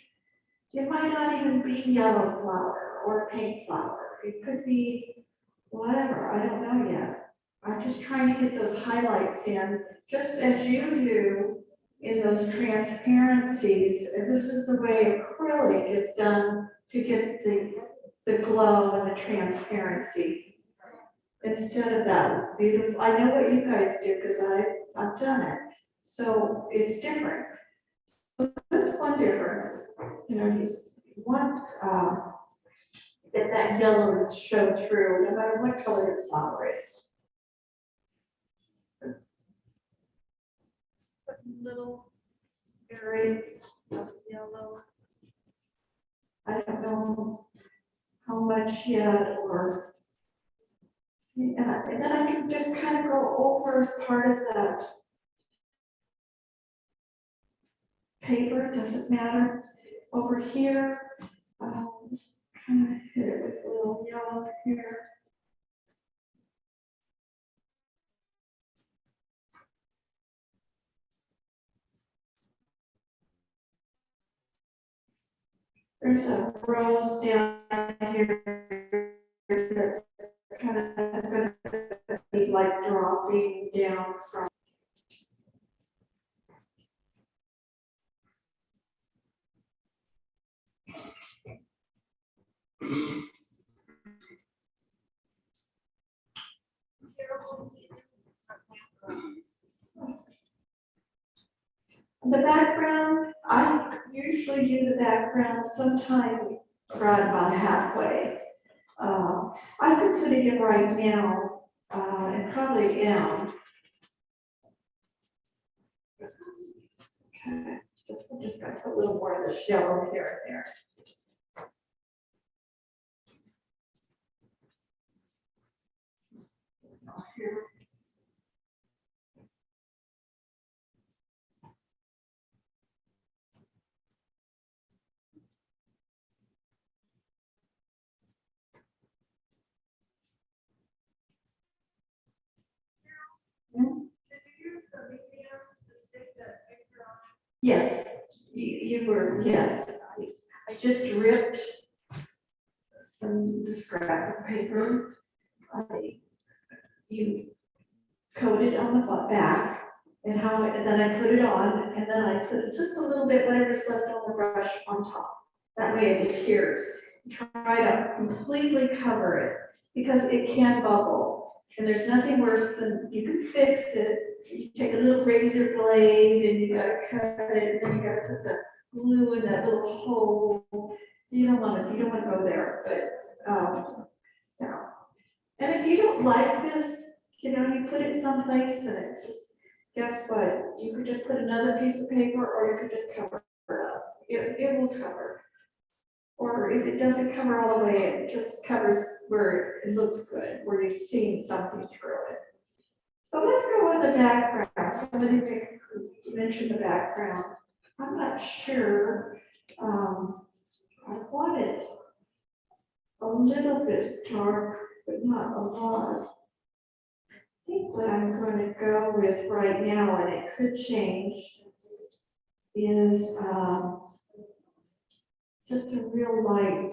It might not even be yellow flower or pink flower. It could be whatever. I don't know yet. I'm just trying to get those highlights in, just as you do in those transparencies. And this is the way acrylic is done to get the glow and the transparency. Instead of that beautiful, I know what you guys do because I've done it. So it's different. So that's one difference. You want that yellow to show through no matter what color the flower is. Little areas of yellow. I don't know how much yet, or and then I can just kind of go over part of that paper. It doesn't matter. Over here, just kind of hit it with a little yellow here. There's a rose down here that's kind of gonna be like dropping down from. The background, I usually do the background sometime right about halfway. I could put it in right now, and probably am. Okay, just gotta put a little more of the yellow here and there. Here. Did you use the medium to stick that picture on? Yes, you were, yes. I just ripped the scrap of paper. You coat it on the back and then I put it on and then I put just a little bit, whatever's left on the brush on top. That way it adheres. Try to completely cover it because it can bubble. And there's nothing worse than, you can fix it. You take a little razor blade and you gotta cut it and then you gotta put the glue in that little hole. You don't wanna go there, but, yeah. And if you don't like this, you put it someplace and it's just, guess what? You could just put another piece of paper or you could just cover it up. It will cover. Or if it doesn't cover all the way, it just covers where it looks good, where you've seen something through it. So let's go with the background. Somebody mentioned the background. I'm not sure. I want it a little bit dark, but not a lot. I think what I'm going to go with right now, and it could change, is just a real light.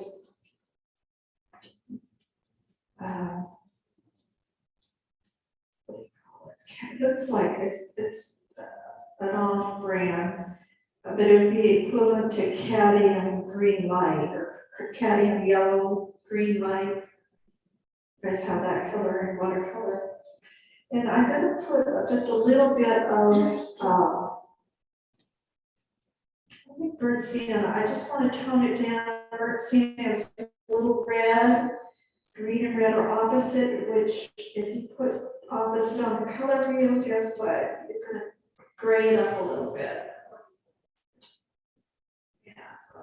What do you call it? It looks like it's an off brand, but it would be equivalent to cadmium green light or cadmium yellow green light. You guys have that color in watercolor. And I'm going to put just a little bit of I think burnt sienna. I just want to tone it down. Burnt sienna is a little red, green and red are opposite, which if you put opposite on the color wheel, guess what? You're going to gray it up a little bit. Yeah,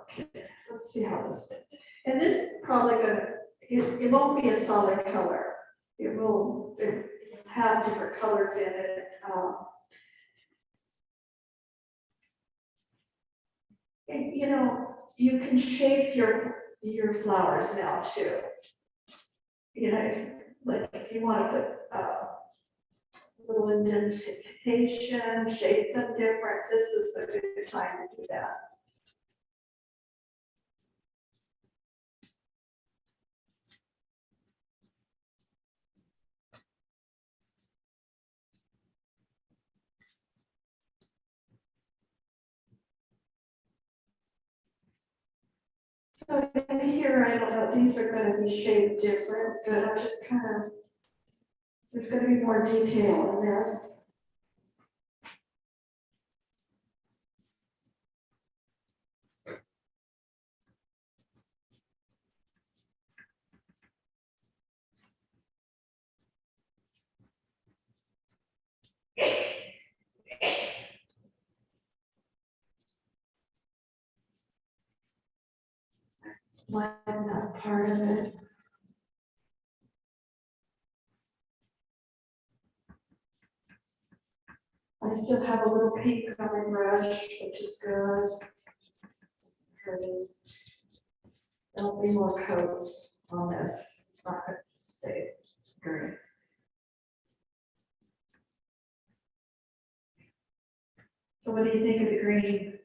okay. Let's see how this is. And this is probably going to, it won't be a solid color. It will have different colors in it. And you can shape your flowers now too. If you want to put a little indentation, shape them different, this is a good time to do that. So in here, I don't know, these are going to be shaped different, but I'm just there's going to be more detail in this. Lighten that part of it. I still have a little pink on my brush, which is good. There'll be more coats on this. It's not going to stay green. So what do you think of the green?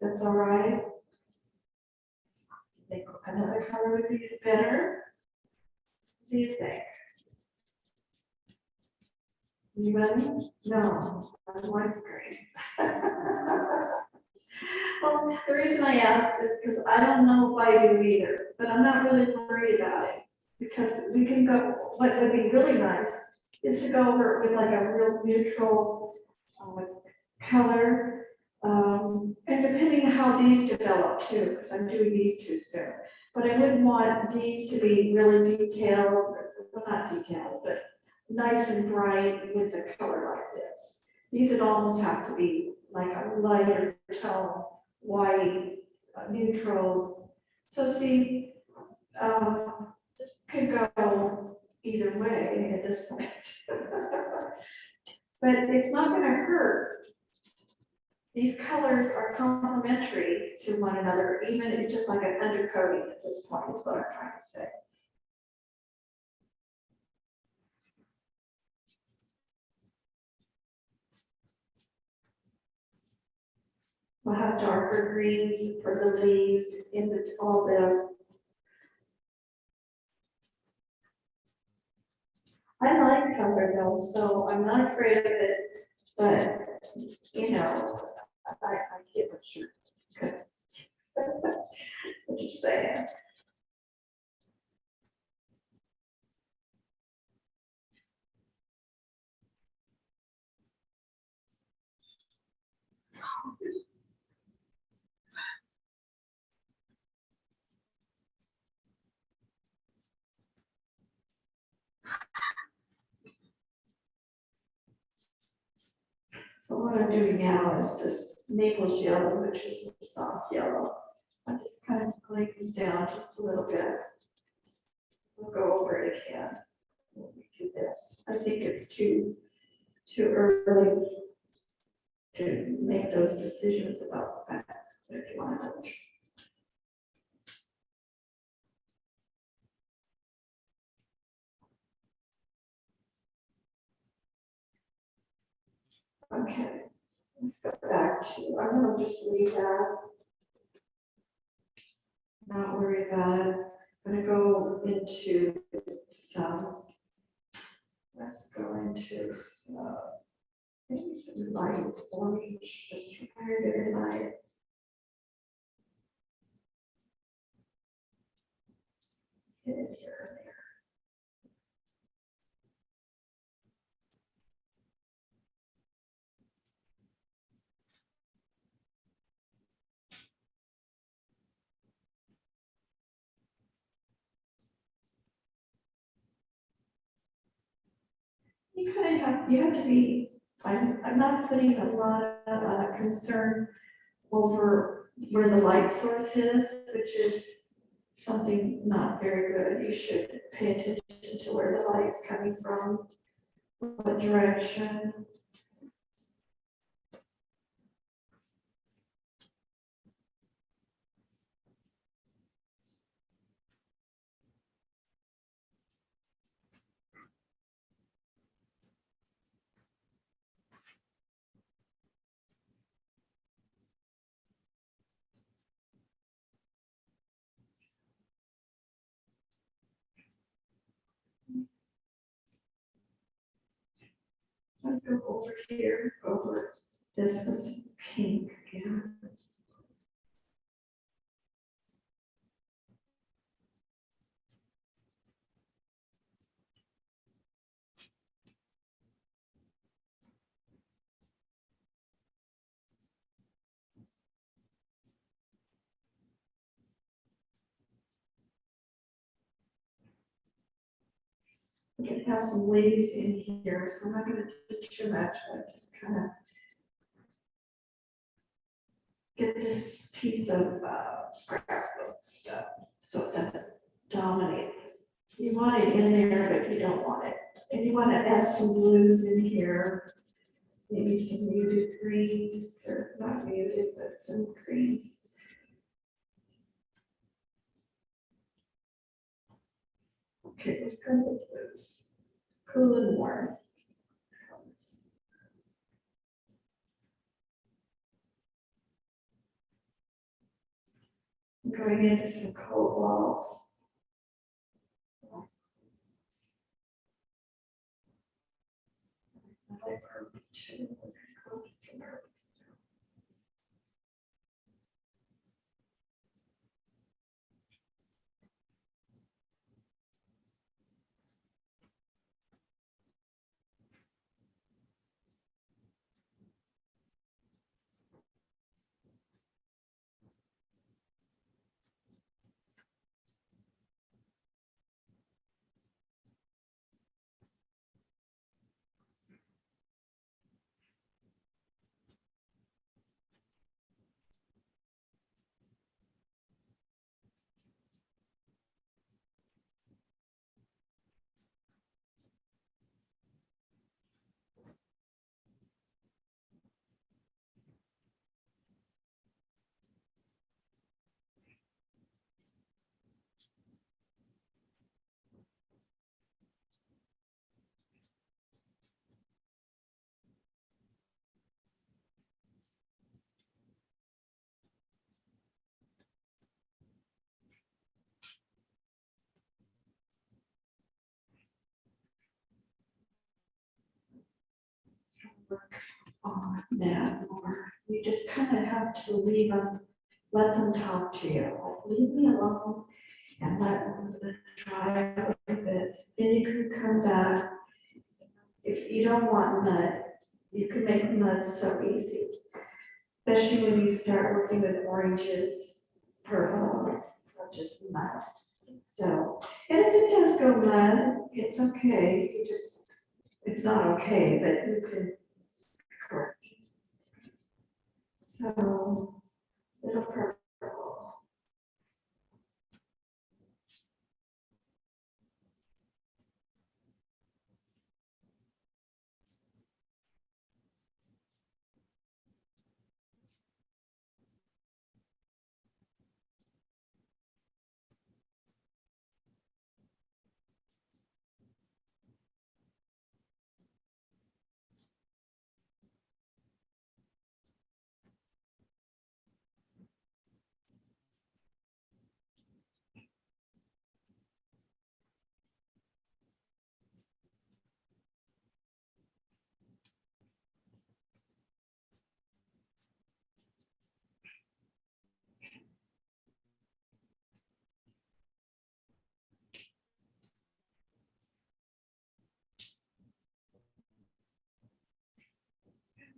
That's all right? another color would be better? What do you think? Anybody? No, I like green. Well, the reason I ask is because I don't know if I do either, but I'm not really worried about it. Because we can go, what would be really nice is to go over it with like a real neutral color. And depending on how these develop too, because I'm doing these two soon. But I wouldn't want these to be really detailed, well, not detailed, but nice and bright with a color like this. These would almost have to be like a lighter tone, white, neutrals. So see, this could go either way at this point. But it's not gonna hurt. These colors are complementary to one another, even if just like an undercoating at this point is what I'm trying to say. We'll have darker greens for the leaves in all this. I like color though, so I'm not afraid of it, but you know, I get what you're what you're saying. So what I'm doing now is this Naples Yellow, which is a soft yellow. I'm just kind of going this down just a little bit. We'll go over it again when we do this. I think it's too early to make those decisions about that, if you want to. Okay, let's go back to, I'm gonna just leave that. Not worry about it. I'm gonna go into some, let's go into some, maybe some light orange, just very, very light. Get it here. You kind of have, you have to be, I'm not putting a lot of concern over where the light source is, which is something not very good. You should pay attention to where the light's coming from, what direction. Let's go over here, over, this was pink again. We can have some leaves in here, so I'm not gonna do too much, but just kind of get this piece of scrapbook stuff so it doesn't dominate. You want it in there, but you don't want it. And you want to add some blues in here, maybe some muted greens, or not muted, but some greens. Okay, let's go with blues. Cool and warm. going into some cold walls. Another purple too. We're gonna go with some purples too. Work on that more. You just kind of have to leave them, let them talk to you. Like, leave me alone and let them try a bit. Then you can come back. If you don't want mud, you can make mud so easy. Especially when you start working with oranges, purples, or just mud. So, and if it does go mud, it's okay. You just, it's not okay, but you can correct. So, little purple.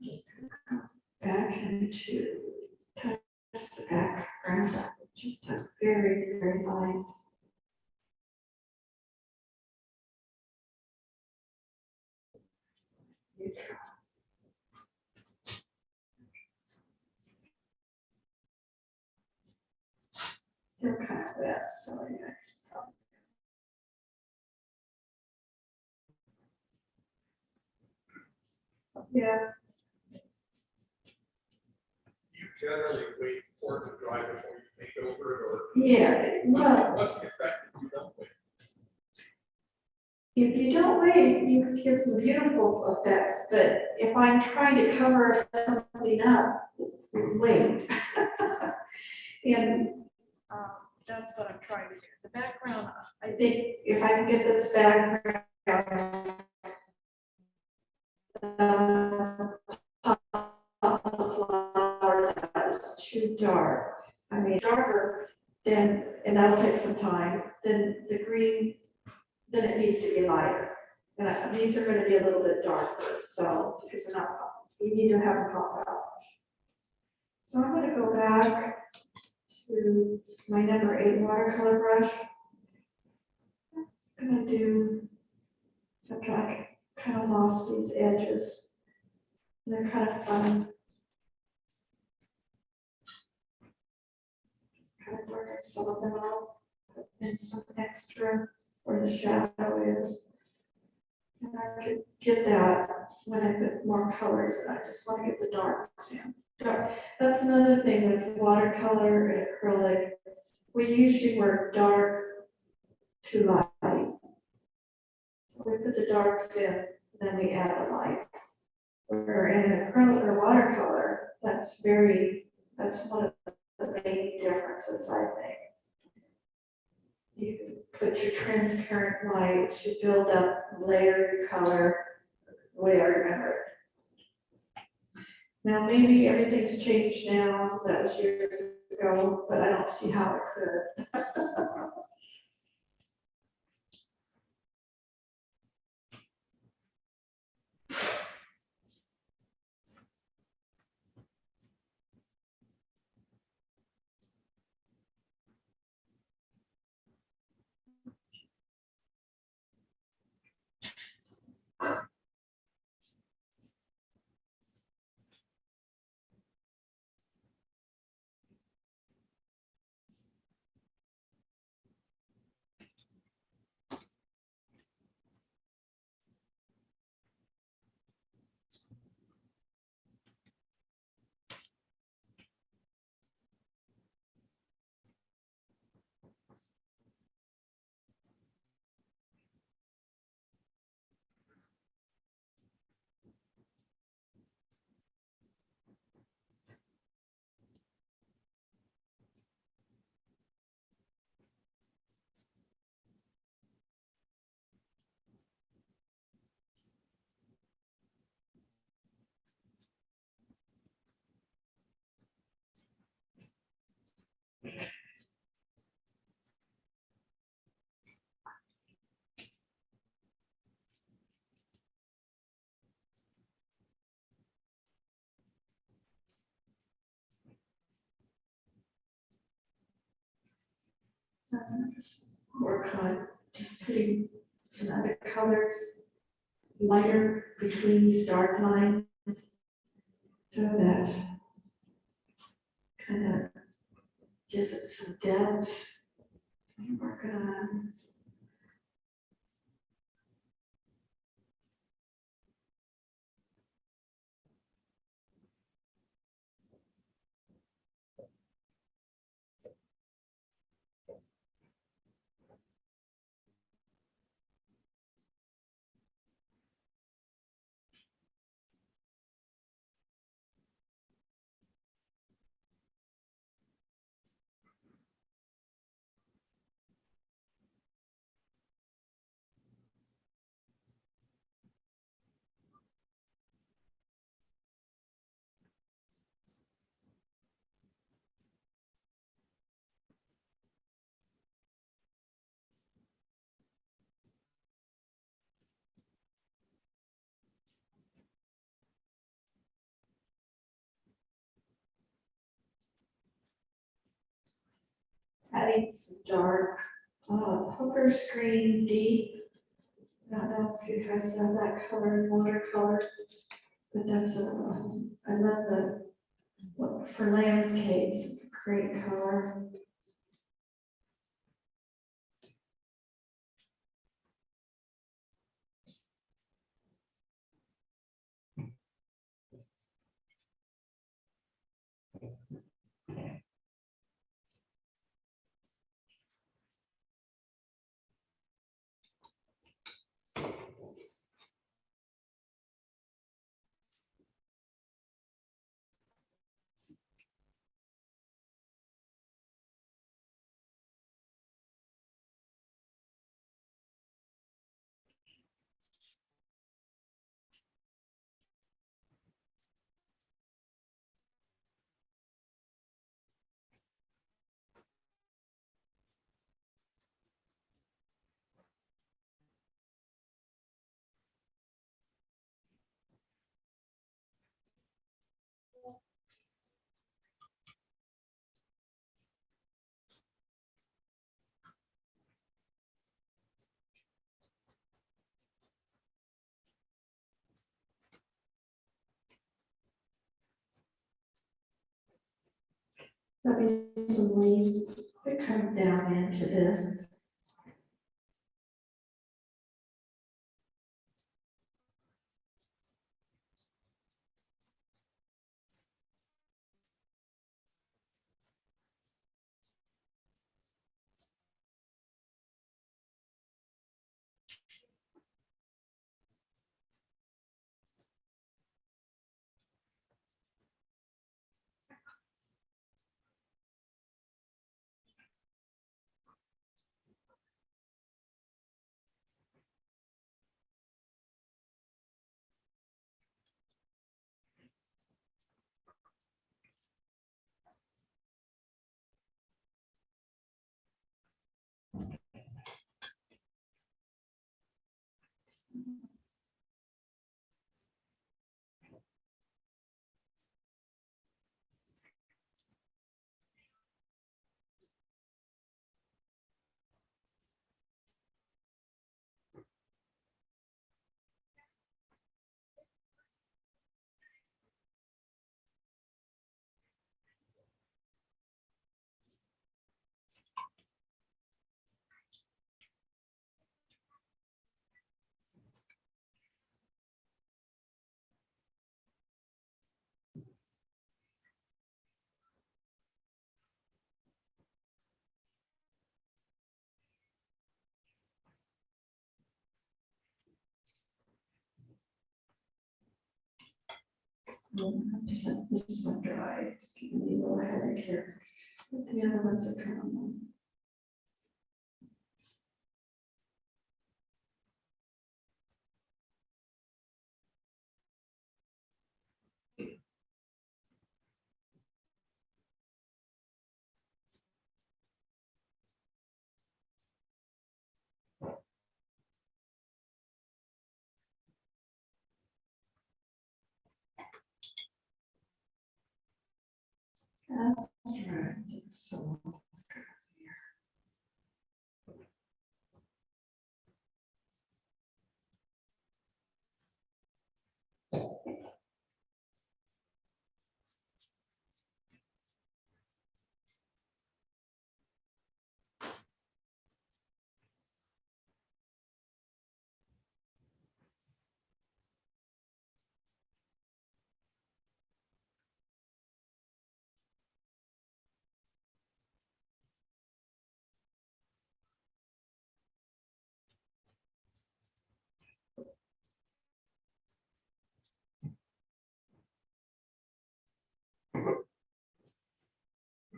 Just gonna come back into touch the background, just a very, very light. Neutral. Still kind of wet, so yeah. Yeah, You generally wait for it to dry before you paint over it, or yeah, well, what's the effect if you don't wait? if you don't wait, you can get some beautiful effects, but if I'm trying to cover something up, wait. And that's what I'm trying to do. The background, I think if I can get this background, flowers, that's too dark. I mean, darker, then, and that'll take some time, then the green, then it needs to be lighter. And these are gonna be a little bit darker, so, because they're not, you need to have them pop out. So I'm gonna go back to my number 8 watercolor brush. I'm just gonna do, so I kind of lost these edges. They're kind of fun. Just kind of darken some of them out, put in some extra where the shadow is. And I could get that when I put more colors, and I just want to get the darks in. That's another thing with watercolor and acrylic. We usually work dark to light. So we put the darks in, then we add the lights. Where in acrylic or watercolor, that's one of the the main differences, I think. You can put your transparent white, you build up layered color, the way I remember it. Now, maybe everything's changed now, that was years ago, but I don't see how it could. Work on just putting some other colors lighter between these dark lines so that kind of gives it some depth. So I'm working on this. Adding some dark hooker's green deep. I don't know if you guys have that color in watercolor, but that's I love for landscapes, it's a great color. There'll be some leaves that come down into this. This one dry, it's giving me a little headache here. But the other ones are kind of. That's right. So.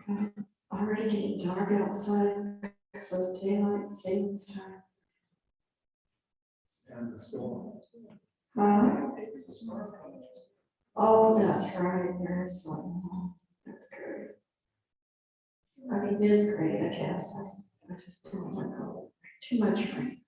It's already getting dark outside, so daylight savings time. And the storm. Oh, that's right, there is some, that's great. I mean, it is great, I guess, I just don't want to go too much rain.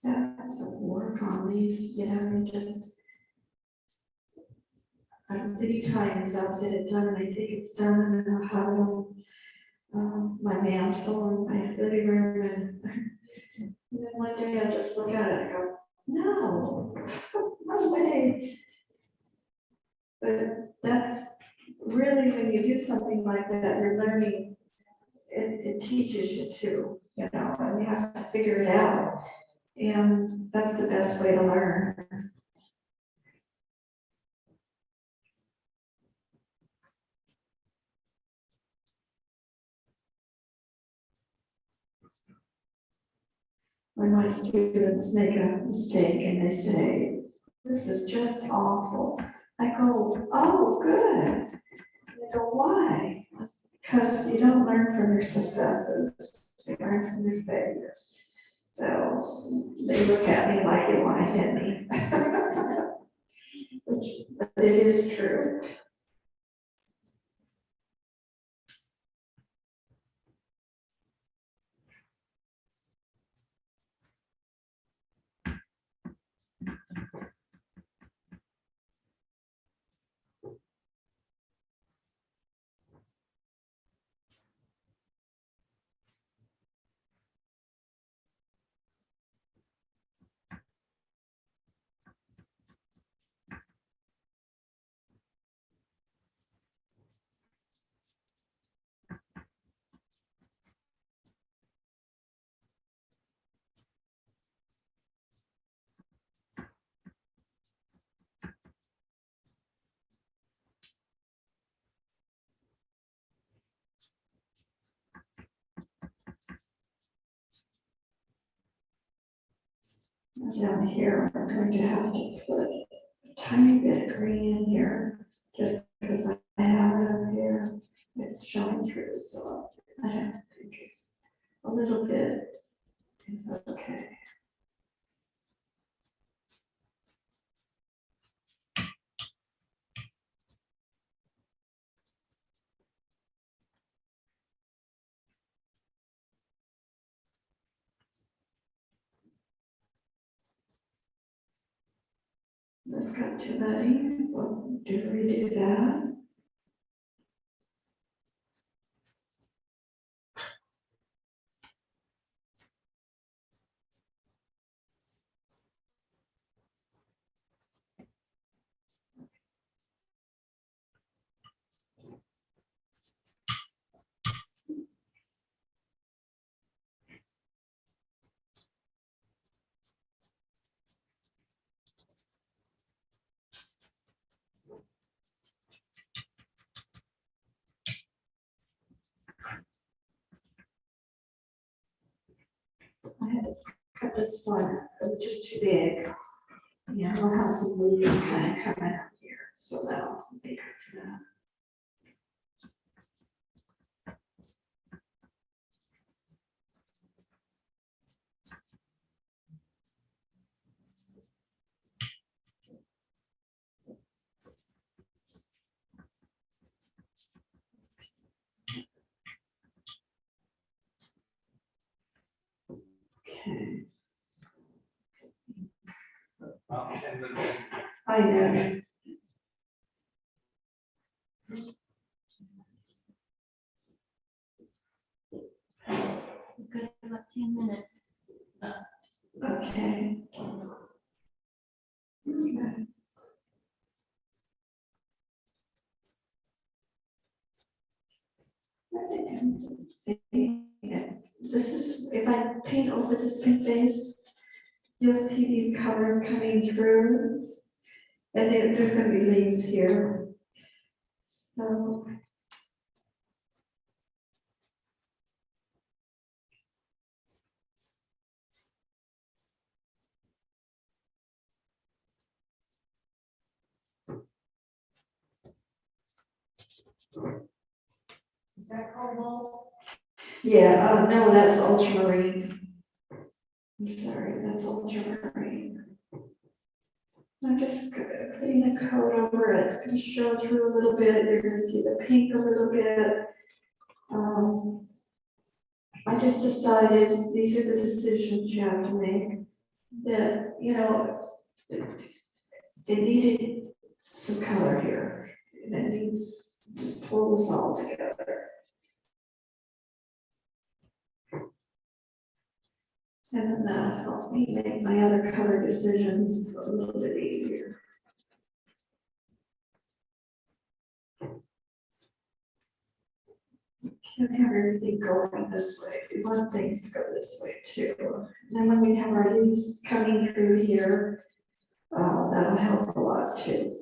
Yeah, work on these, you know, and just. Many times I'll get it done and I think it's done and then I'll have it on my mantle in my living room and then one day I'll just look at it and go, no, no way. But that's really, when you do something like that, you're learning, it teaches you too, you know, and you have to figure it out. And that's the best way to learn. When my students make a mistake and they say, this is just awful, I go, oh, good. They go, why? Because you don't learn from your successes, you learn from your failures. So they look at me like they want to hit me. But it is true. Down here, I'm going to have to put a tiny bit of green in here, just because I have it up here. It's showing through, so I don't think it's a little bit is okay. This got too muddy. We'll redo that. I had to cut this one, it was just too big. Yeah, I'll have some leaves kind of coming up here, so that'll make up for that. Okay. I know. We've got about 10 minutes. Okay. Okay. See, this is, if I paint over this pink base, you'll see these colors coming through. And then there's gonna be leaves here. So. Is that cobalt? Yeah, no, that's ultramarine. I'm sorry, that's ultramarine. I'm just putting a coat over it. It's gonna show through a little bit. You're gonna see the pink a little bit. I just decided, these are the decisions you have to make, that, you know, it needed some color here. And it needs to pull this all together. And then that'll help me make my other color decisions a little bit easier. Can't have everything going this way. We want things to go this way too. And then when we have our leaves coming through here, that'll help a lot too.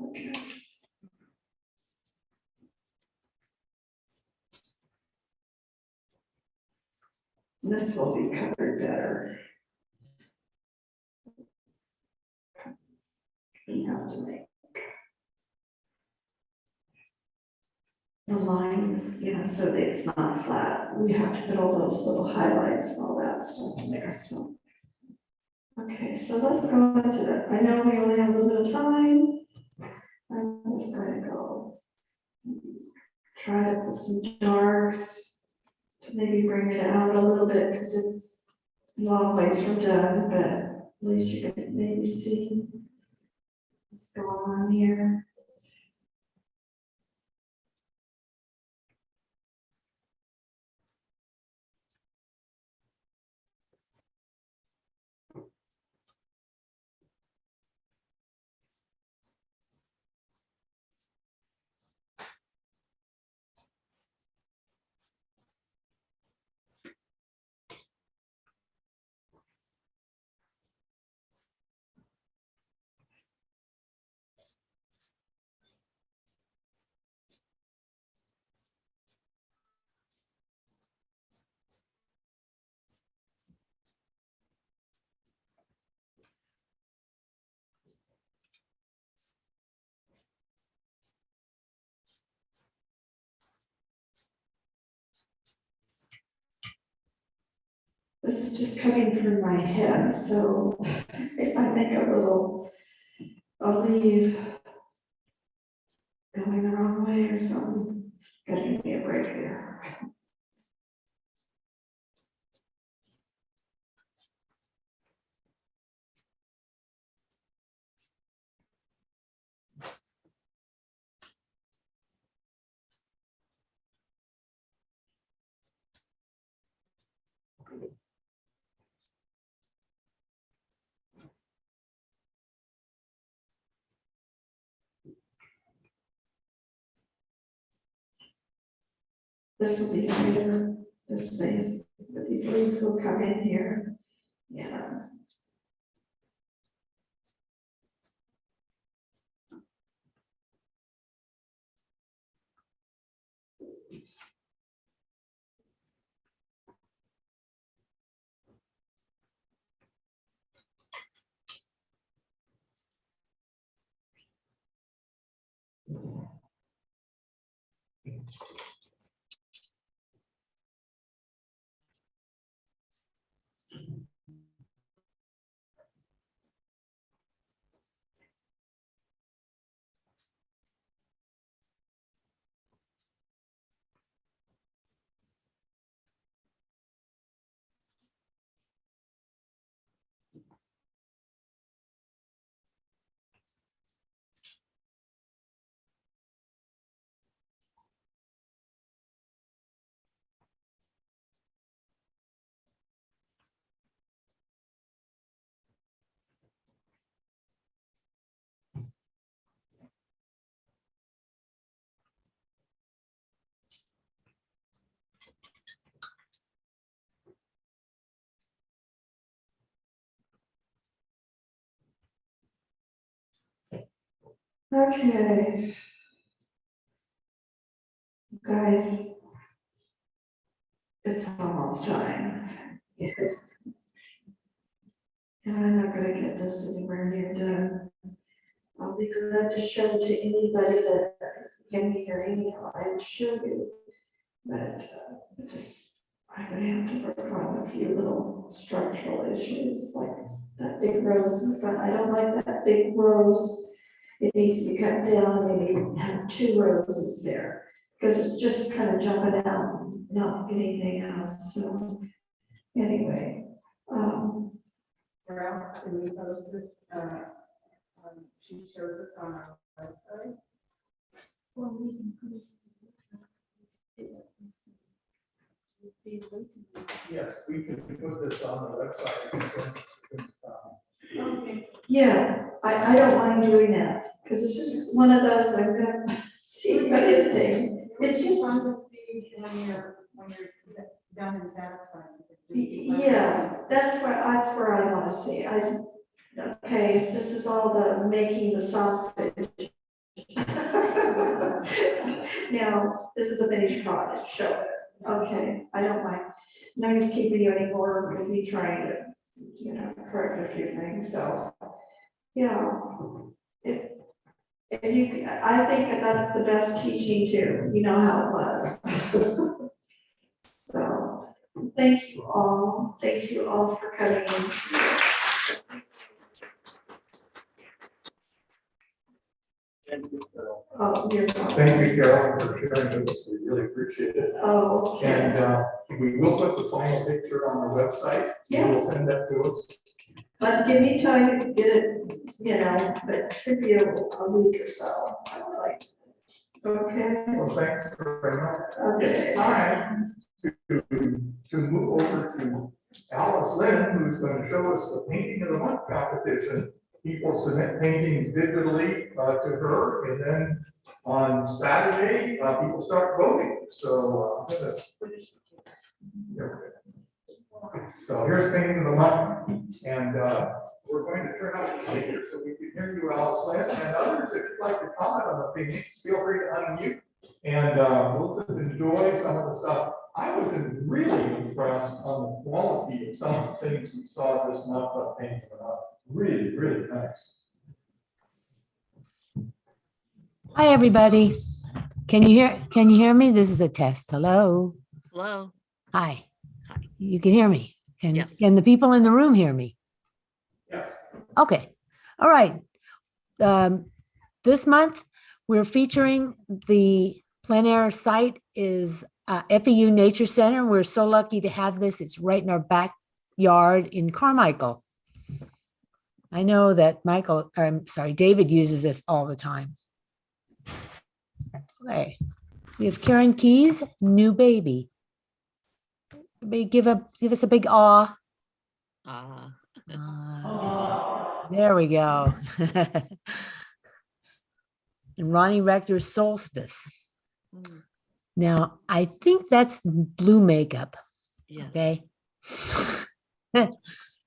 Okay. This will be covered better. We have to make the lines, you know, so that it's not flat. We have to put all those little highlights and all that stuff in there, so. Okay, so let's go into that. I know we only have a little bit of time. I'm just going to go try to put some darks to maybe bring it out a little bit because it's a long ways from done, but at least you can maybe see what's going on here. this is just coming through my head, so if I make a leave going the wrong way or something, gotta give me a break there. This will be here, this space, but these leaves will come in here. Yeah. Okay. Guys, it's almost time. And I'm not gonna get this anywhere near done. I'll be glad to show it to anybody that can be hearing me, I'll show you. But I'm gonna have to work on a few little structural issues, like that big rose in the front. I don't like that big rose. It needs to be cut down, maybe have 2 roses there, because it's just kind of jumping out, not anything else, so, anyway. Well, can we post this, she shows us on our website? Well, we can put it. Yes, we can put this on the website. Okay. Yeah, I don't mind doing that, because it's just one of those, I'm gonna see if I can think. It's just, fun to see when you're done and satisfied. yeah, that's where I want to see. Okay, this is all the making the sausage. Now, this is a finished product, show it. Okay, I don't mind. No one's keeping you anymore with me trying to, correct a few things, so. Yeah, if you, I think that's the best teaching too, you know how it was. So, thank you all for coming in. Oh, you're welcome. Thank you, Carol, for sharing this. We really appreciate it. Oh, okay. And we will put the final picture on the website. Yeah. You will send that to us. But give me time to get it, but it should be a week or so. Like, okay. Well, thanks very much. Okay. It's time to move over to Alice Lynn, who's going to show us the painting of the month competition. People submit paintings digitally to her, and then on Saturday, people start voting. So, so here's painting of the month, and we're going to turn out the speaker so we can hear you, Alice Lynn, and others. If you'd like to comment on the paintings, feel free to unmute, and we'll just enjoy some of the stuff. I was really impressed on the quality of some of the things we saw this month of painting. Really, really nice. Hi, everybody. Can you hear me? This is a test. Hello. Hello. Hi. You can hear me. Can the people in the room hear me? Yes. Okay, all right. This month, we're featuring the plein air site is FEU Nature Center. We're so lucky to have this. It's right in our backyard in Carmichael. I know that David uses this all the time. Okay, we have Karen Keys, new baby. Everybody give us a big awe. There we go. And Ronnie Rector's Solstice. Now, I think that's blue makeup. Yes. Okay.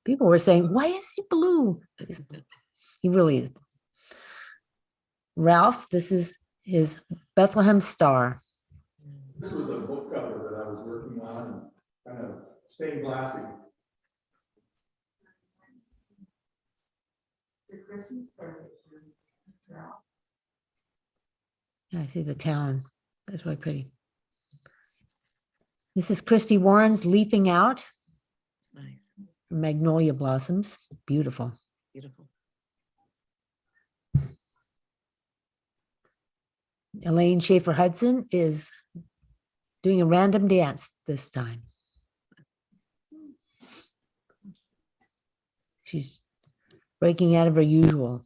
People were saying, why is he blue? He really is. Ralph, this is his Bethlehem Star. This was a book cover that I was working on and kind of stained glassy. Yeah, I see the town. That's really pretty. This is Christy Warren's Leafing Out. It's nice. Magnolia blossoms. Beautiful. Beautiful. Elaine Schaefer Hudson is doing a random dance this time. She's breaking out of her usual.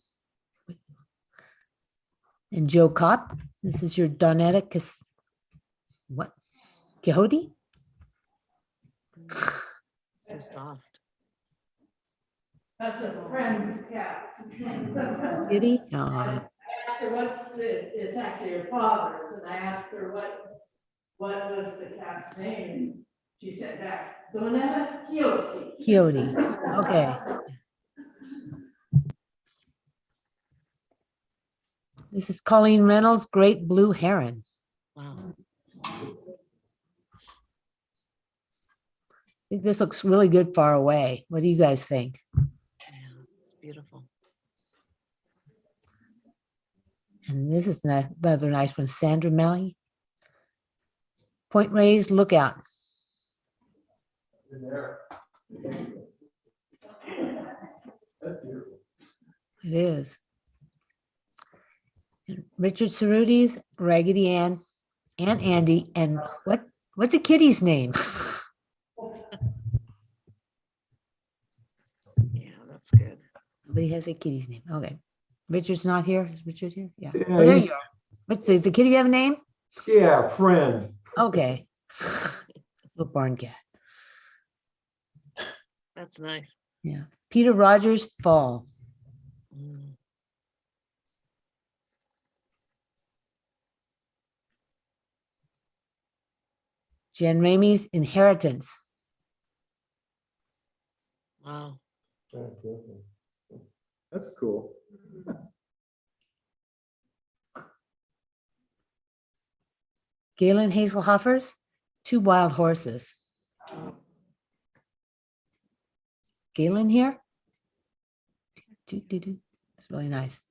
And Joe Kopp, this is your Donetta Quixote? So soft. That's a friend's cat. Kitty? I asked her it's actually her father's, and I asked her what was the cat's name. She said that, Donetta Quixote. Quixote, okay. This is Colleen Reynolds, Great Blue Heron. Wow. I think this looks really good far away. What do you guys think? Yeah, it's beautiful. And this is another nice one, Sandra Malley. Point Raised Lookout. In there. That's beautiful. It is. And Richard Cerruti's Raggedy Ann, Aunt Andy, and what's a kitty's name? Yeah, that's good. Nobody has a kitty's name. Okay. Richard's not here. Is Richard here? Yeah. Oh, there you are. Does the kitty have a name? Yeah, friend. Okay. Little barn cat. That's nice. Yeah. Peter Rogers, Fall. Mm. Jen Ramey's Inheritance. Wow. That's cool. Galen Hazelhofer's Two Wild Horses. Galen here? It's really nice.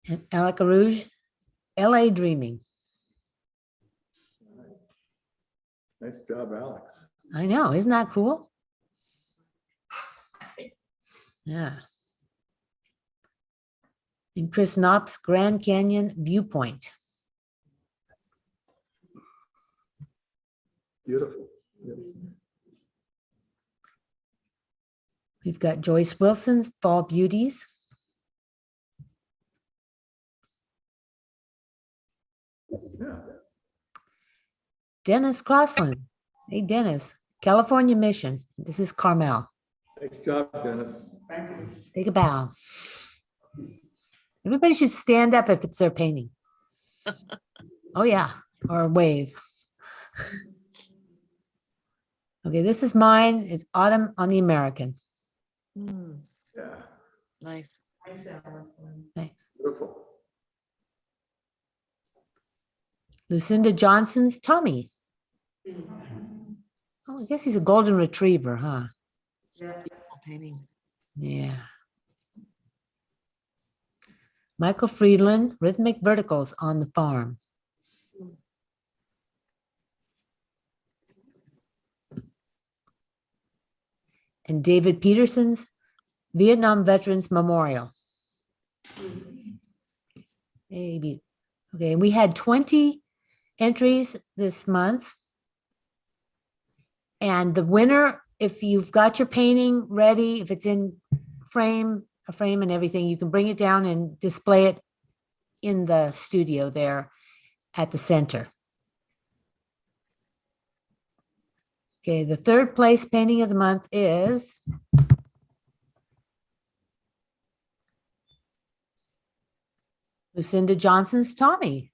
And Alec Rouge, LA Dreaming. Nice job, Alex. I know, isn't that cool? Yeah. And Chris Knopp's Grand Canyon Viewpoint. Beautiful. Yes. We've got Joyce Wilson's Fall Beauties. Yeah. Dennis Crossland. Hey, Dennis. California Mission. This is Carmel. Nice job, Dennis. Thank you. Take a bow. Everybody should stand up if it's their painting. Oh, yeah. Or wave. Okay, this is mine. It's Autumn on the American. Mm. Yeah. Nice. Thanks. Beautiful. Lucinda Johnson's Tommy. Oh, I guess he's a golden retriever, huh? It's a beautiful painting. Yeah. Michael Friedland, Rhythmic Verticals on the Farm. and David Peterson's Vietnam Veterans Memorial. Maybe. Okay, and we had 20 entries this month. And the winner, if you've got your painting ready, if it's in a frame and everything, you can bring it down and display it in the studio there at the center. Okay, the third place painting of the month is Lucinda Johnson's Tommy.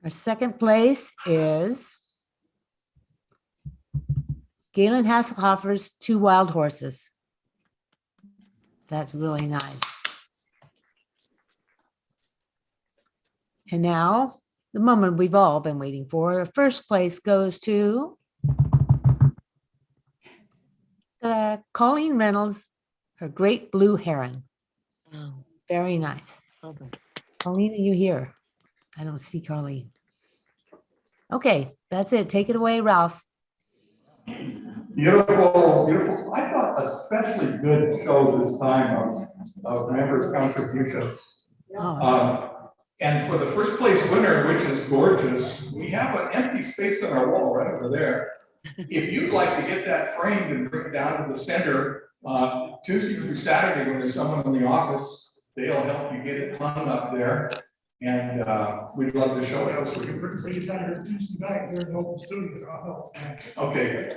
Our second place is Galen Hasselhofer's Two Wild Horses. That's really nice. And now, the moment we've all been waiting for, the first place goes to Colleen Reynolds, her Great Blue Heron. Oh, Very nice. well done. Colleen, are you here? I don't see Colleen. Okay, that's it. Take it away, Ralph. Beautiful, beautiful. I thought especially good show this time of members' contributions. And for the first place winner, which is gorgeous, we have an empty space on our wall right over there. If you'd like to get that framed and bring it down to the center, Tuesday through Saturday, when there's someone in the office, they'll help you get it hung up there. And we'd love to show it. So we can bring it down here Tuesday night here in the open studio. I'll help. Okay,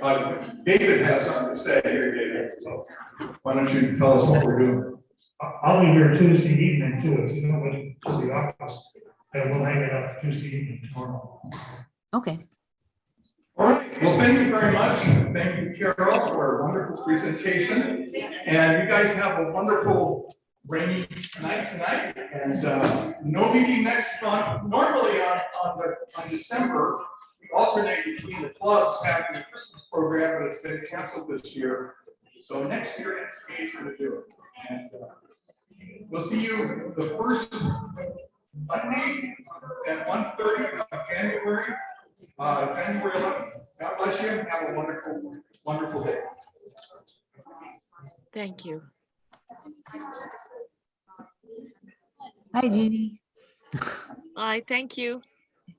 David has something to say here, David. So why don't you tell us what we're doing? I'll be here Tuesday evening too, if you know, when to the office, and we'll hang it up Tuesday evening tomorrow. Okay. All right, well, thank you very much. Thank you, Carol, for a wonderful presentation. And you guys have a wonderful rainy night tonight. And no meeting next month. Normally on December, we alternate between the clubs having a Christmas program, but it's been canceled this year. So next year, NCA is going to do it. And we'll see you the first Monday at 1:30 of January. January 11th. God bless you and have a wonderful, wonderful day. Thank you. Hi, Jeannie. Bye, thank you.